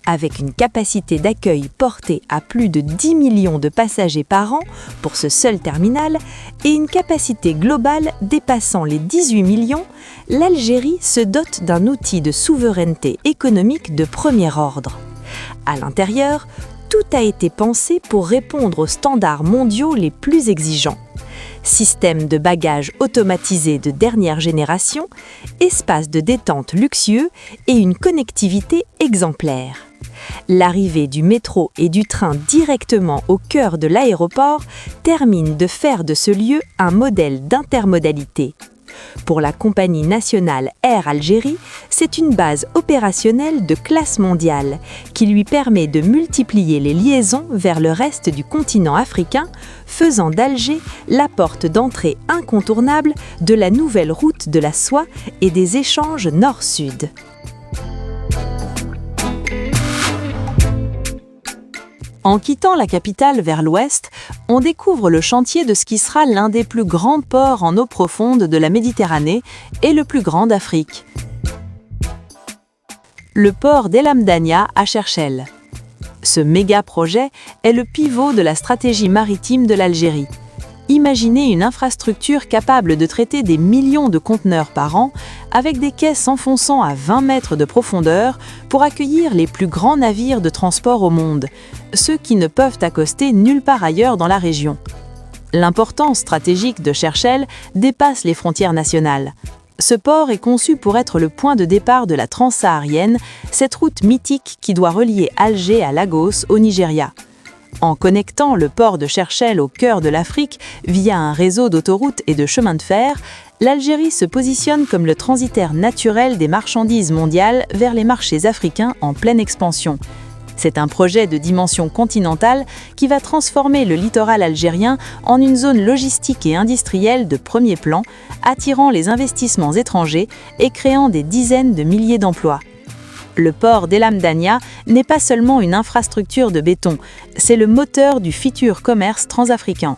Avec une capacité d'accueil portée à plus de 10 millions de passagers par an pour ce seul terminal et une capacité globale dépassant les 18 millions, l'Algérie se dote d'un outil de souveraineté économique de premier ordre. À l'intérieur, tout a été pensé pour répondre aux standards mondiaux les plus exigeants. Système de bagages automatisé de dernière génération, espace de détente luxueux et une connectivité exemplaire. L'arrivée du métro et du train directement au cœur de l'aéroport termine de faire de ce lieu un modèle d'intermodalité. Pour la compagnie nationale Air Algérie, c'est une base opérationnelle de classe mondiale qui lui permet de multiplier les liaisons vers le reste du continent africain, faisant d'Alger la porte d'entrée incontournable de la nouvelle route de la soie et des échanges nord-sud. En quittant la capitale vers l'ouest, on découvre le chantier de ce qui sera l'un des plus grands ports en eau profonde de la Méditerranée et le plus grand d'Afrique. Le port d'El Hamdania à Cherchell. Ce méga-projet est le pivot de la stratégie maritime de l'Algérie. Imaginez une infrastructure capable de traiter des millions de conteneurs par an, avec des quais s'enfonçant à 20 mètres de profondeur pour accueillir les plus grands navires de transport au monde, ceux qui ne peuvent accoster nulle part ailleurs dans la région. L'importance stratégique de Cherchell dépasse les frontières nationales. Ce port est conçu pour être le point de départ de la transsaharienne, cette route mythique qui doit relier Alger à Lagos au Nigeria. En connectant le port de Cherchell au cœur de l'Afrique via un réseau d'autoroutes et de chemins de fer, l'Algérie se positionne comme le transitaire naturel des marchandises mondiales vers les marchés africains en pleine expansion. C'est un projet de dimension continentale qui va transformer le littoral algérien en une zone logistique et industrielle de premier plan, attirant les investissements étrangers et créant des dizaines de milliers d'emplois. Le port d'El Hamdania n'est pas seulement une infrastructure de béton, c'est le moteur du futur commerce transafricain.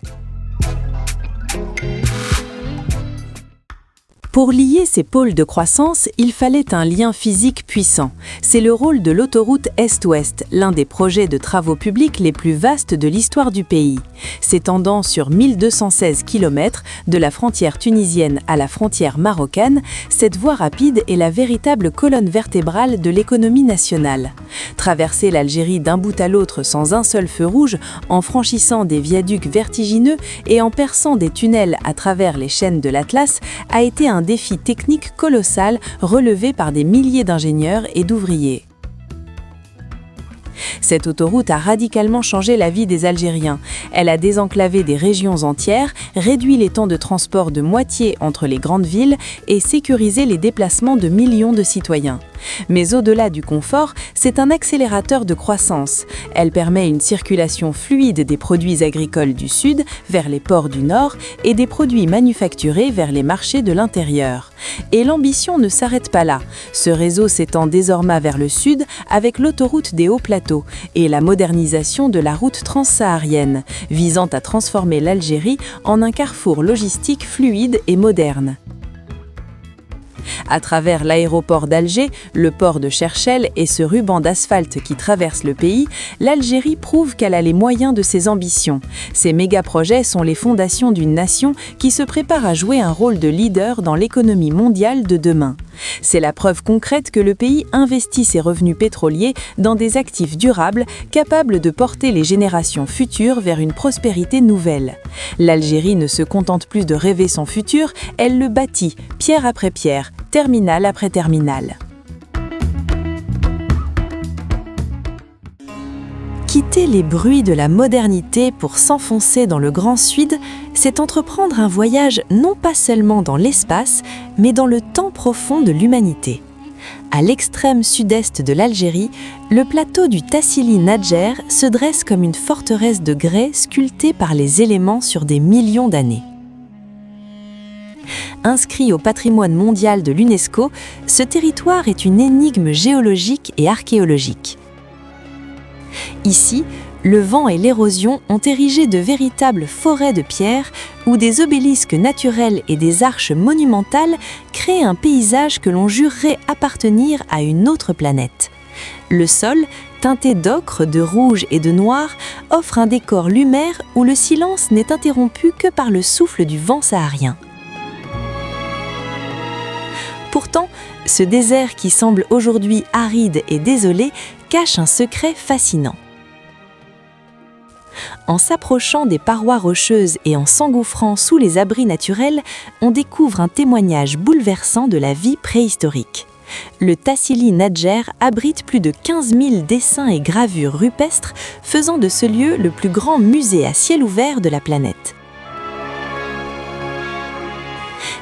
Pour lier ces pôles de croissance, il fallait un lien physique puissant. C'est le rôle de l'autoroute Est-Ouest, l'un des projets de travaux publics les plus vastes de l'histoire du pays. S'étendant sur 1216 km de la frontière tunisienne à la frontière marocaine, cette voie rapide est la véritable colonne vertébrale de l'économie nationale. Traverser l'Algérie d'un bout à l'autre sans un seul feu rouge, en franchissant des viaducs vertigineux et en perçant des tunnels à travers les chaînes de l'Atlas, a été un défi technique colossal relevé par des milliers d'ingénieurs et d'ouvriers. Cette autoroute a radicalement changé la vie des Algériens. Elle a désenclavé des régions entières, réduit les temps de transport de moitié entre les grandes villes et sécurisé les déplacements de millions de citoyens. Mais au-delà du confort, c'est un accélérateur de croissance. Elle permet une circulation fluide des produits agricoles du sud vers les ports du nord et des produits manufacturés vers les marchés de l'intérieur. Et l'ambition ne s'arrête pas là. Ce réseau s'étend désormais vers le sud avec l'autoroute des Hauts Plateaux et la modernisation de la route transsaharienne, visant à transformer l'Algérie en un carrefour logistique fluide et moderne. À travers l'aéroport d'Alger, le port de Cherchell et ce ruban d'asphalte qui traverse le pays, l'Algérie prouve qu'elle a les moyens de ses ambitions. Ces méga-projets sont les fondations d'une nation qui se prépare à jouer un rôle de leader dans l'économie mondiale de demain. C'est la preuve concrète que le pays investit ses revenus pétroliers dans des actifs durables capables de porter les générations futures vers une prospérité nouvelle. L'Algérie ne se contente plus de rêver son futur, elle le bâtit, pierre après pierre, terminal après terminal. Quitter les bruits de la modernité pour s'enfoncer dans le Grand Sud, c'est entreprendre un voyage non pas seulement dans l'espace, mais dans le temps profond de l'humanité. À l'extrême sud-est de l'Algérie, le plateau du Tassili Nadjer se dresse comme une forteresse de grès sculptée par les éléments sur des millions d'années. Inscrit au patrimoine mondial de l'UNESCO, ce territoire est une énigme géologique et archéologique. Ici, le vent et l'érosion ont érigé de véritables forêts de pierre où des obélisques naturels et des arches monumentales créent un paysage que l'on jurerait appartenir à une autre planète. Le sol, teinté d'ocre, de rouge et de noir, offre un décor lumaire où le silence n'est interrompu que par le souffle du vent saharien. Pourtant, ce désert qui semble aujourd'hui aride et désolé cache un secret fascinant. En s'approchant des parois rocheuses et en s'engouffrant sous les abris naturels, on découvre un témoignage bouleversant de la vie préhistorique. Le Tassili Nadjer abrite plus de 15 000 dessins et gravures rupestres, faisant de ce lieu le plus grand musée à ciel ouvert de la planète.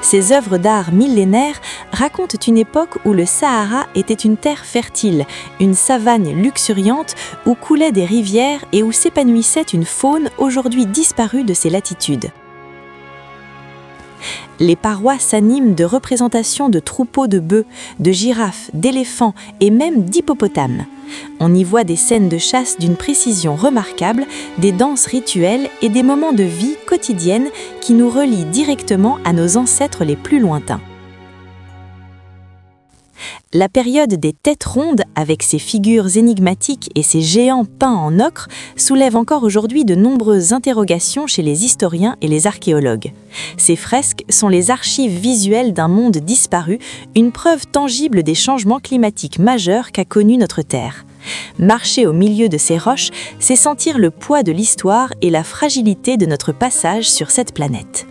Ces œuvres d'art millénaires racontent une époque où le Sahara était une terre fertile, une savane luxuriante où coulaient des rivières et où s'épanouissait une faune aujourd'hui disparue de ces latitudes. Les parois s'animent de représentations de troupeaux de bœufs, de girafes, d'éléphants et même d'hippopotames. On y voit des scènes de chasse d'une précision remarquable, des danses rituelles et des moments de vie quotidienne qui nous relient directement à nos ancêtres les plus lointains. La période des têtes rondes, avec ses figures énigmatiques et ses géants peints en ocre, soulève encore aujourd'hui de nombreuses interrogations chez les historiens et les archéologues. Ces fresques sont les archives visuelles d'un monde disparu, une preuve tangible des changements climatiques majeurs qu'a connus notre Terre. Marcher au milieu de ces roches, c'est sentir le poids de l'histoire et la fragilité de notre passage sur cette planète.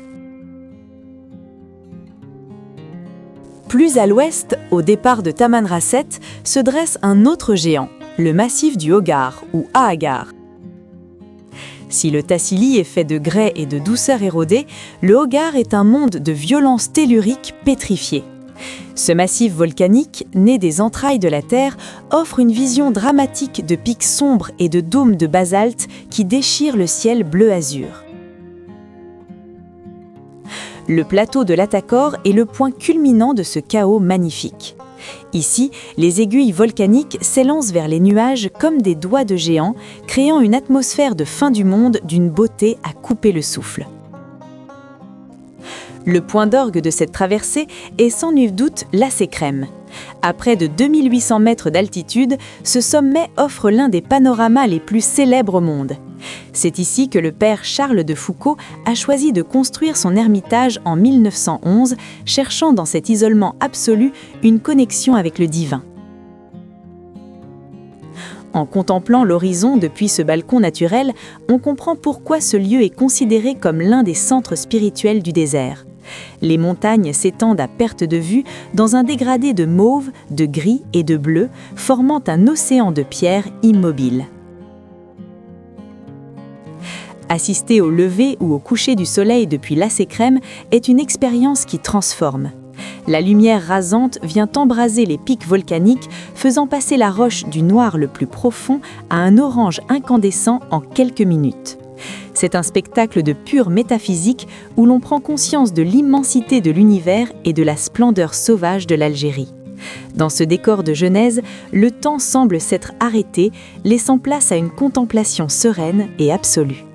Plus à l'ouest, au départ de Tamanrasset, se dresse un autre géant, le massif du Hogar, ou Aagar. Si le Tassili est fait de grès et de douceur érodée, le Hogar est un monde de violence tellurique pétrifiée. Ce massif volcanique, né des entrailles de la Terre, offre une vision dramatique de pics sombres et de dômes de basalte qui déchirent le ciel bleu-azur. Le plateau de l'Atakor est le point culminant de ce chaos magnifique. Ici, les aiguilles volcaniques s'élancent vers les nuages comme des doigts de géants, créant une atmosphère de fin du monde d'une beauté à couper le souffle. Le point d'orgue de cette traversée est sans nul doute l'Assékrem. À près de 2800 mètres d'altitude, ce sommet offre l'un des panoramas les plus célèbres au monde. C'est ici que le père Charles de Foucault a choisi de construire son ermitage en 1911, cherchant dans cet isolement absolu une connexion avec le divin. En contemplant l'horizon depuis ce balcon naturel, on comprend pourquoi ce lieu est considéré comme l'un des centres spirituels du désert. Les montagnes s'étendent à perte de vue dans un dégradé de mauve, de gris et de bleu, formant un océan de pierres immobile. Assister au lever ou au coucher du soleil depuis l'Assékrem est une expérience qui transforme. La lumière rasante vient embraser les pics volcaniques, faisant passer la roche du noir le plus profond à un orange incandescent en quelques minutes. C'est un spectacle de pure métaphysique où l'on prend conscience de l'immensité de l'univers et de la splendeur sauvage de l'Algérie. Dans ce décor de Genèse, le temps semble s'être arrêté, laissant place à une contemplation sereine et absolue.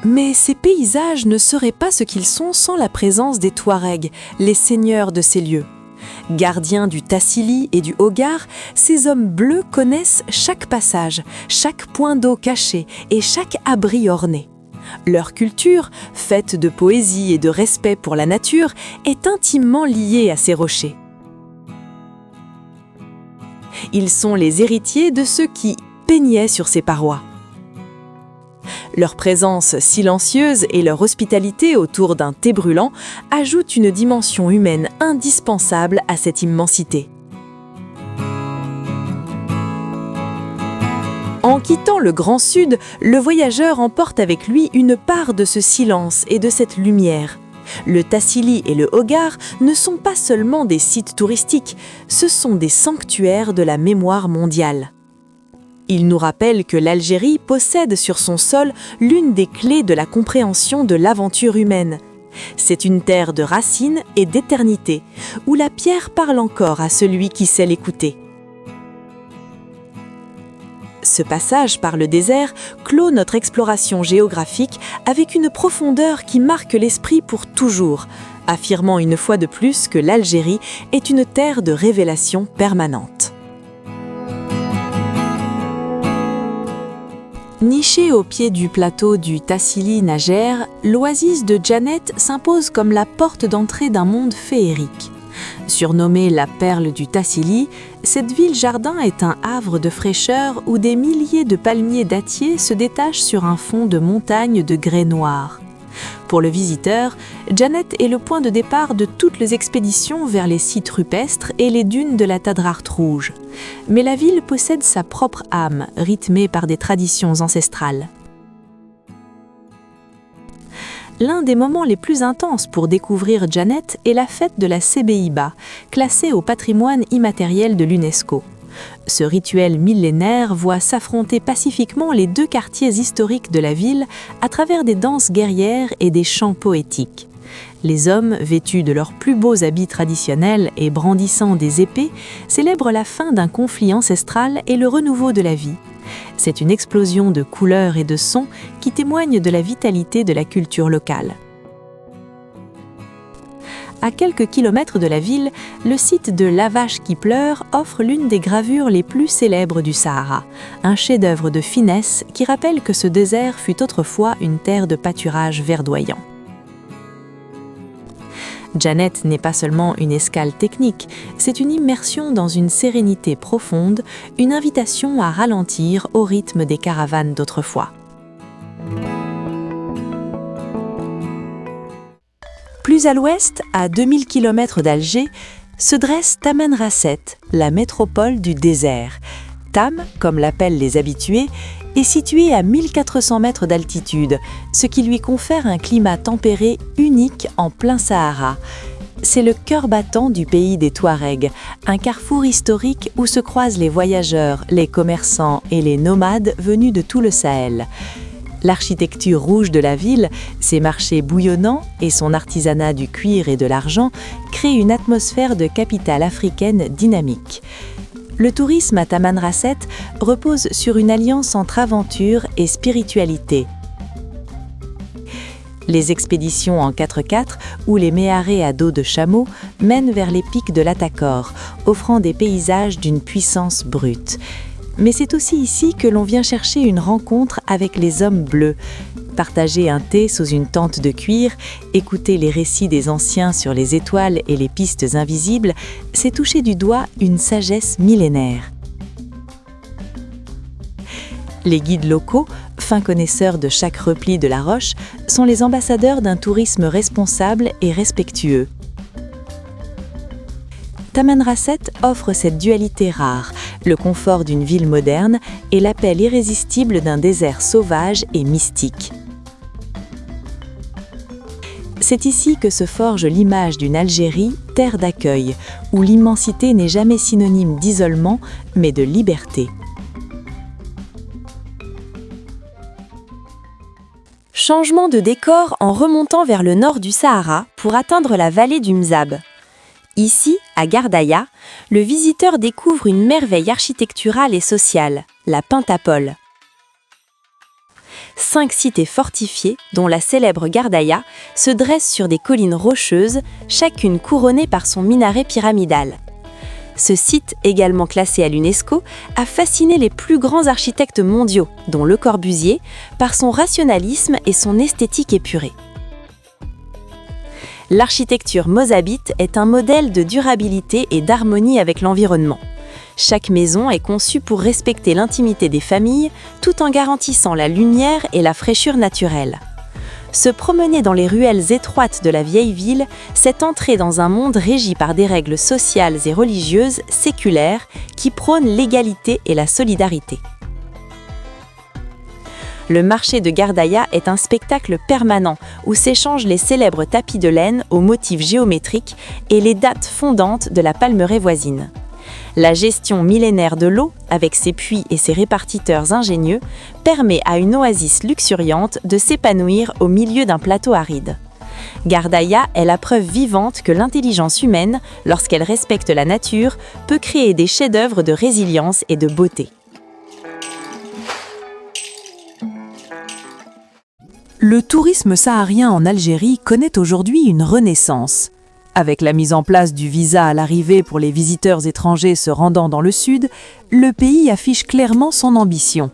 Mais ces paysages ne seraient pas ce qu'ils sont sans la présence des Touaregs, les seigneurs de ces lieux. Gardiens du Tassili et du Hogar, ces hommes bleus connaissent chaque passage, chaque point d'eau caché et chaque abri orné. Leur culture, faite de poésie et de respect pour la nature, est intimement liée à ces rochers. Ils sont les héritiers de ceux qui peignaient sur ces parois. Leur présence silencieuse et leur hospitalité autour d'un thé brûlant ajoutent une dimension humaine indispensable à cette immensité. En quittant le Grand Sud, le voyageur emporte avec lui une part de ce silence et de cette lumière. Le Tassili et le Hogar ne sont pas seulement des sites touristiques, ce sont des sanctuaires de la mémoire mondiale. Il nous rappelle que l'Algérie possède sur son sol l'une des clés de la compréhension de l'aventure humaine. C'est une terre de racines et d'éternité, où la pierre parle encore à celui qui sait l'écouter. Ce passage par le désert clôt notre exploration géographique avec une profondeur qui marque l'esprit pour toujours, affirmant une fois de plus que l'Algérie est une terre de révélation permanente. Nichée au pied du plateau du Tassili Najer, l'oasis de Djanet s'impose comme la porte d'entrée d'un monde féerique. Surnommée la perle du Tassili, cette ville-jardin est un havre de fraîcheur où des milliers de palmiers dattiers se détachent sur un fond de montagnes de grès noir. Pour le visiteur, Djanet est le point de départ de toutes les expéditions vers les sites rupestres et les dunes de la Tadrart rouge. Mais la ville possède sa propre âme, rythmée par des traditions ancestrales. L'un des moments les plus intenses pour découvrir Djanet est la fête de la Sebeiba, classée au patrimoine immatériel de l'UNESCO. Ce rituel millénaire voit s'affronter pacifiquement les deux quartiers historiques de la ville à travers des danses guerrières et des chants poétiques. Les hommes, vêtus de leurs plus beaux habits traditionnels et brandissant des épées, célèbrent la fin d'un conflit ancestral et le renouveau de la vie. C'est une explosion de couleurs et de sons qui témoigne de la vitalité de la culture locale. À quelques kilomètres de la ville, le site de La Vache qui pleure offre l'une des gravures les plus célèbres du Sahara, un chef-d'œuvre de finesse qui rappelle que ce désert fut autrefois une terre de pâturage verdoyant. Djanet n'est pas seulement une escale technique, c'est une immersion dans une sérénité profonde, une invitation à ralentir au rythme des caravanes d'autrefois. Plus à l'ouest, à 2000 km d'Alger, se dresse Tamanrasset, la métropole du désert. Tam, comme l'appellent les habitués, est située à 1400 mètres d'altitude, ce qui lui confère un climat tempéré unique en plein Sahara. C'est le cœur battant du pays des Touaregs, un carrefour historique où se croisent les voyageurs, les commerçants et les nomades venus de tout le Sahel. L'architecture rouge de la ville, ses marchés bouillonnants et son artisanat du cuir et de l'argent créent une atmosphère de capitale africaine dynamique. Le tourisme à Tamanrasset repose sur une alliance entre aventure et spiritualité. Les expéditions en 4x4 ou les méharés à dos de chameau mènent vers les pics de l'Atakor, offrant des paysages d'une puissance brute. Mais c'est aussi ici que l'on vient chercher une rencontre avec les hommes bleus. Partager un thé sous une tente de cuir, écouter les récits des anciens sur les étoiles et les pistes invisibles, c'est toucher du doigt une sagesse millénaire. Les guides locaux, fins connaisseurs de chaque repli de la roche, sont les ambassadeurs d'un tourisme responsable et respectueux. Tamanrasset offre cette dualité rare, le confort d'une ville moderne et l'appel irrésistible d'un désert sauvage et mystique. C'est ici que se forge l'image d'une Algérie, terre d'accueil, où l'immensité n'est jamais synonyme d'isolement, mais de liberté. Changement de décor en remontant vers le nord du Sahara pour atteindre la vallée du Mzab. Ici, à Gardaïa, le visiteur découvre une merveille architecturale et sociale, la Pintapole. 5 cités fortifiées, dont la célèbre Gardaïa, se dressent sur des collines rocheuses, chacune couronnée par son minaret pyramidal. Ce site, également classé à l'UNESCO, a fasciné les plus grands architectes mondiaux, dont Le Corbusier, par son rationalisme et son esthétique épurée. L'architecture mozabite est un modèle de durabilité et d'harmonie avec l'environnement. Chaque maison est conçue pour respecter l'intimité des familles, tout en garantissant la lumière et la fraîcheur naturelle. Se promener dans les ruelles étroites de la vieille ville, c'est entrer dans un monde régi par des règles sociales et religieuses séculaires qui prônent l'égalité et la solidarité. Le marché de Gardaïa est un spectacle permanent où s'échangent les célèbres tapis de laine aux motifs géométriques et les dattes fondantes de la palmeraie voisine. La gestion millénaire de l'eau, avec ses puits et ses répartiteurs ingénieux, permet à une oasis luxuriante de s'épanouir au milieu d'un plateau aride. Gardaïa est la preuve vivante que l'intelligence humaine, lorsqu'elle respecte la nature, peut créer des chefs-d'œuvre de résilience et de beauté. Le tourisme saharien en Algérie connaît aujourd'hui une renaissance. Avec la mise en place du visa à l'arrivée pour les visiteurs étrangers se rendant dans le sud, le pays affiche clairement son ambition.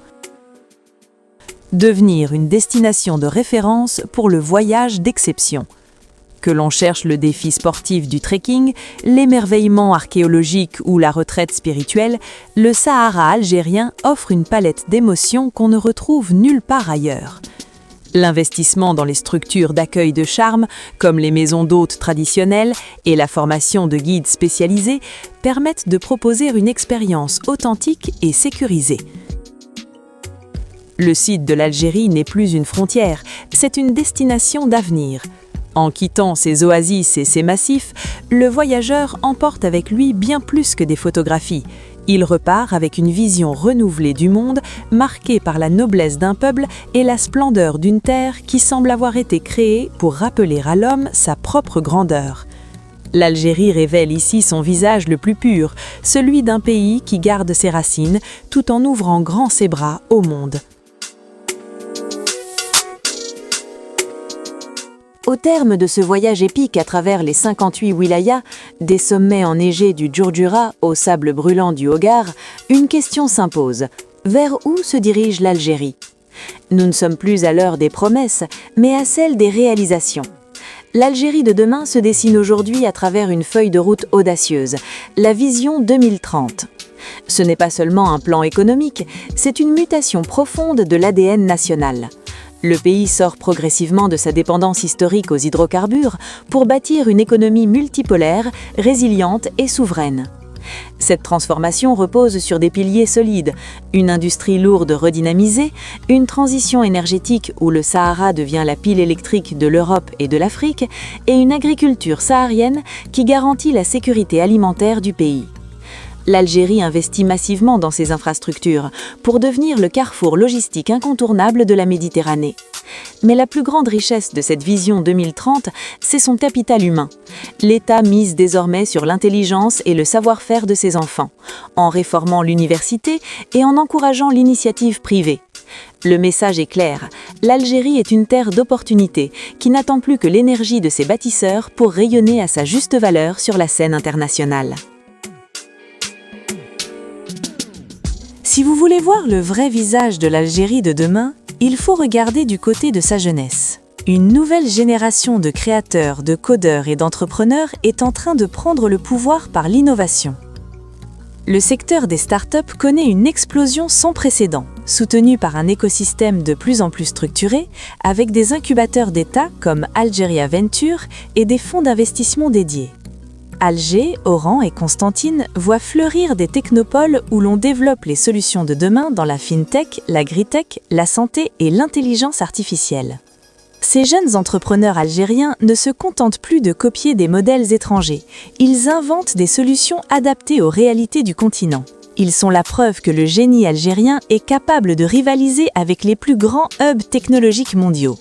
Devenir une destination de référence pour le voyage d'exception. Que l'on cherche le défi sportif du trekking, l'émerveillement archéologique ou la retraite spirituelle, le Sahara algérien offre une palette d'émotions qu'on ne retrouve nulle part ailleurs. L'investissement dans les structures d'accueil de charme, comme les maisons d'hôtes traditionnelles et la formation de guides spécialisés, permettent de proposer une expérience authentique et sécurisée. Le site de l'Algérie n'est plus une frontière, c'est une destination d'avenir. En quittant ses oasis et ses massifs, le voyageur emporte avec lui bien plus que des photographies. Il repart avec une vision renouvelée du monde, marquée par la noblesse d'un peuple et la splendeur d'une terre qui semble avoir été créée pour rappeler à l'homme sa propre grandeur. L'Algérie révèle ici son visage le plus pur, celui d'un pays qui garde ses racines tout en ouvrant grand ses bras au monde. Au terme de ce voyage épique à travers les 58 wilayas, des sommets enneigés du Djurdjura aux sables brûlants du Hogar, une question s'impose. Vers où se dirige l'Algérie ? Nous ne sommes plus à l'heure des promesses, mais à celle des réalisations. L'Algérie de demain se dessine aujourd'hui à travers une feuille de route audacieuse, la Vision 2030. Ce n'est pas seulement un plan économique, c'est une mutation profonde de l'ADN national. Le pays sort progressivement de sa dépendance historique aux hydrocarbures pour bâtir une économie multipolaire, résiliente et souveraine. Cette transformation repose sur des piliers solides, une industrie lourde redynamisée, une transition énergétique où le Sahara devient la pile électrique de l'Europe et de l'Afrique, et une agriculture saharienne qui garantit la sécurité alimentaire du pays. L'Algérie investit massivement dans ses infrastructures pour devenir le carrefour logistique incontournable de la Méditerranée. Mais la plus grande richesse de cette vision 2030, c'est son capital humain. L'État mise désormais sur l'intelligence et le savoir-faire de ses enfants, en réformant l'université et en encourageant l'initiative privée. Le message est clair, l'Algérie est une terre d'opportunités qui n'attend plus que l'énergie de ses bâtisseurs pour rayonner à sa juste valeur sur la scène internationale. Si vous voulez voir le vrai visage de l'Algérie de demain, il faut regarder du côté de sa jeunesse. Une nouvelle génération de créateurs, de codeurs et d'entrepreneurs est en train de prendre le pouvoir par l'innovation. Le secteur des startups connaît une explosion sans précédent, soutenu par un écosystème de plus en plus structuré, avec des incubateurs d'État comme Algeria Venture et des fonds d'investissement dédiés. Alger, Oran et Constantine voient fleurir des technopoles où l'on développe les solutions de demain dans la fintech, l'agritech, la santé et l'intelligence artificielle. Ces jeunes entrepreneurs algériens ne se contentent plus de copier des modèles étrangers. Ils inventent des solutions adaptées aux réalités du continent. Ils sont la preuve que le génie algérien est capable de rivaliser avec les plus grands hubs technologiques mondiaux.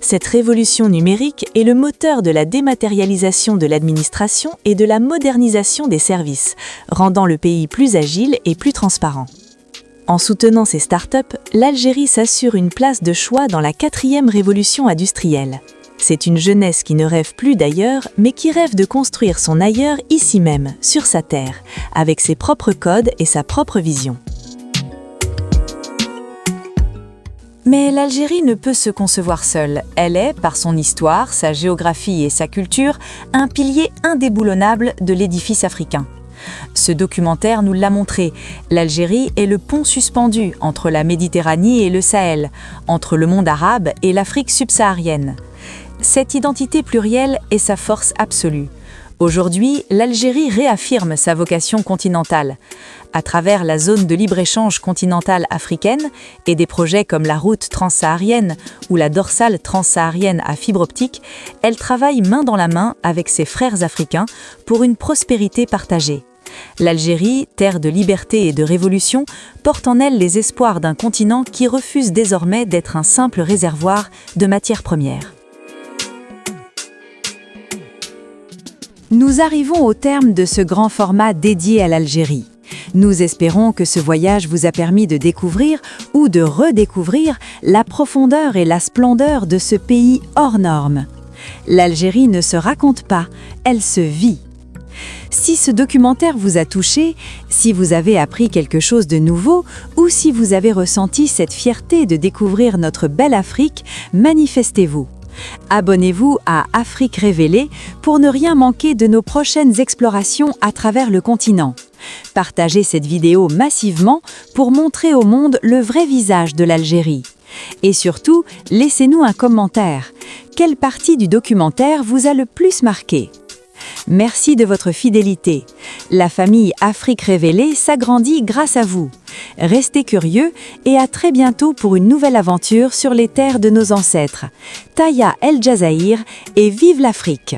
Cette révolution numérique est le moteur de la dématérialisation de l'administration et de la modernisation des services, rendant le pays plus agile et plus transparent. En soutenant ces startups, l'Algérie s'assure une place de choix dans la 4e révolution industrielle. C'est une jeunesse qui ne rêve plus d'ailleurs, mais qui rêve de construire son ailleurs ici même, sur sa terre, avec ses propres codes et sa propre vision. Mais l'Algérie ne peut se concevoir seule. Elle est, par son histoire, sa géographie et sa culture, un pilier indéboulonnable de l'édifice africain. Ce documentaire nous l'a montré. L'Algérie est le pont suspendu entre la Méditerranée et le Sahel, entre le monde arabe et l'Afrique subsaharienne. Cette identité plurielle est sa force absolue. Aujourd'hui, l'Algérie réaffirme sa vocation continentale. À travers la zone de libre-échange continentale africaine et des projets comme la route transsaharienne ou la dorsale transsaharienne à fibre optique, elle travaille main dans la main avec ses frères africains pour une prospérité partagée. L'Algérie, terre de liberté et de révolution, porte en elle les espoirs d'un continent qui refuse désormais d'être un simple réservoir de matières premières. Nous arrivons au terme de ce grand format dédié à l'Algérie. Nous espérons que ce voyage vous a permis de découvrir ou de redécouvrir la profondeur et la splendeur de ce pays hors norme. L'Algérie ne se raconte pas, elle se vit. Si ce documentaire vous a touché, si vous avez appris quelque chose de nouveau ou si vous avez ressenti cette fierté de découvrir notre belle Afrique, manifestez-vous. Abonnez-vous à Afrique Révélée pour ne rien manquer de nos prochaines explorations à travers le continent. Partagez cette vidéo massivement pour montrer au monde le vrai visage de l'Algérie. Et surtout, laissez-nous un commentaire. Quelle partie du documentaire vous a le plus marqué ? Merci de votre fidélité. La famille Afrique Révélée s'agrandit grâce à vous. Restez curieux et à très bientôt pour une nouvelle aventure sur les terres de nos ancêtres. Taya El Jazaïr et vive l'Afrique!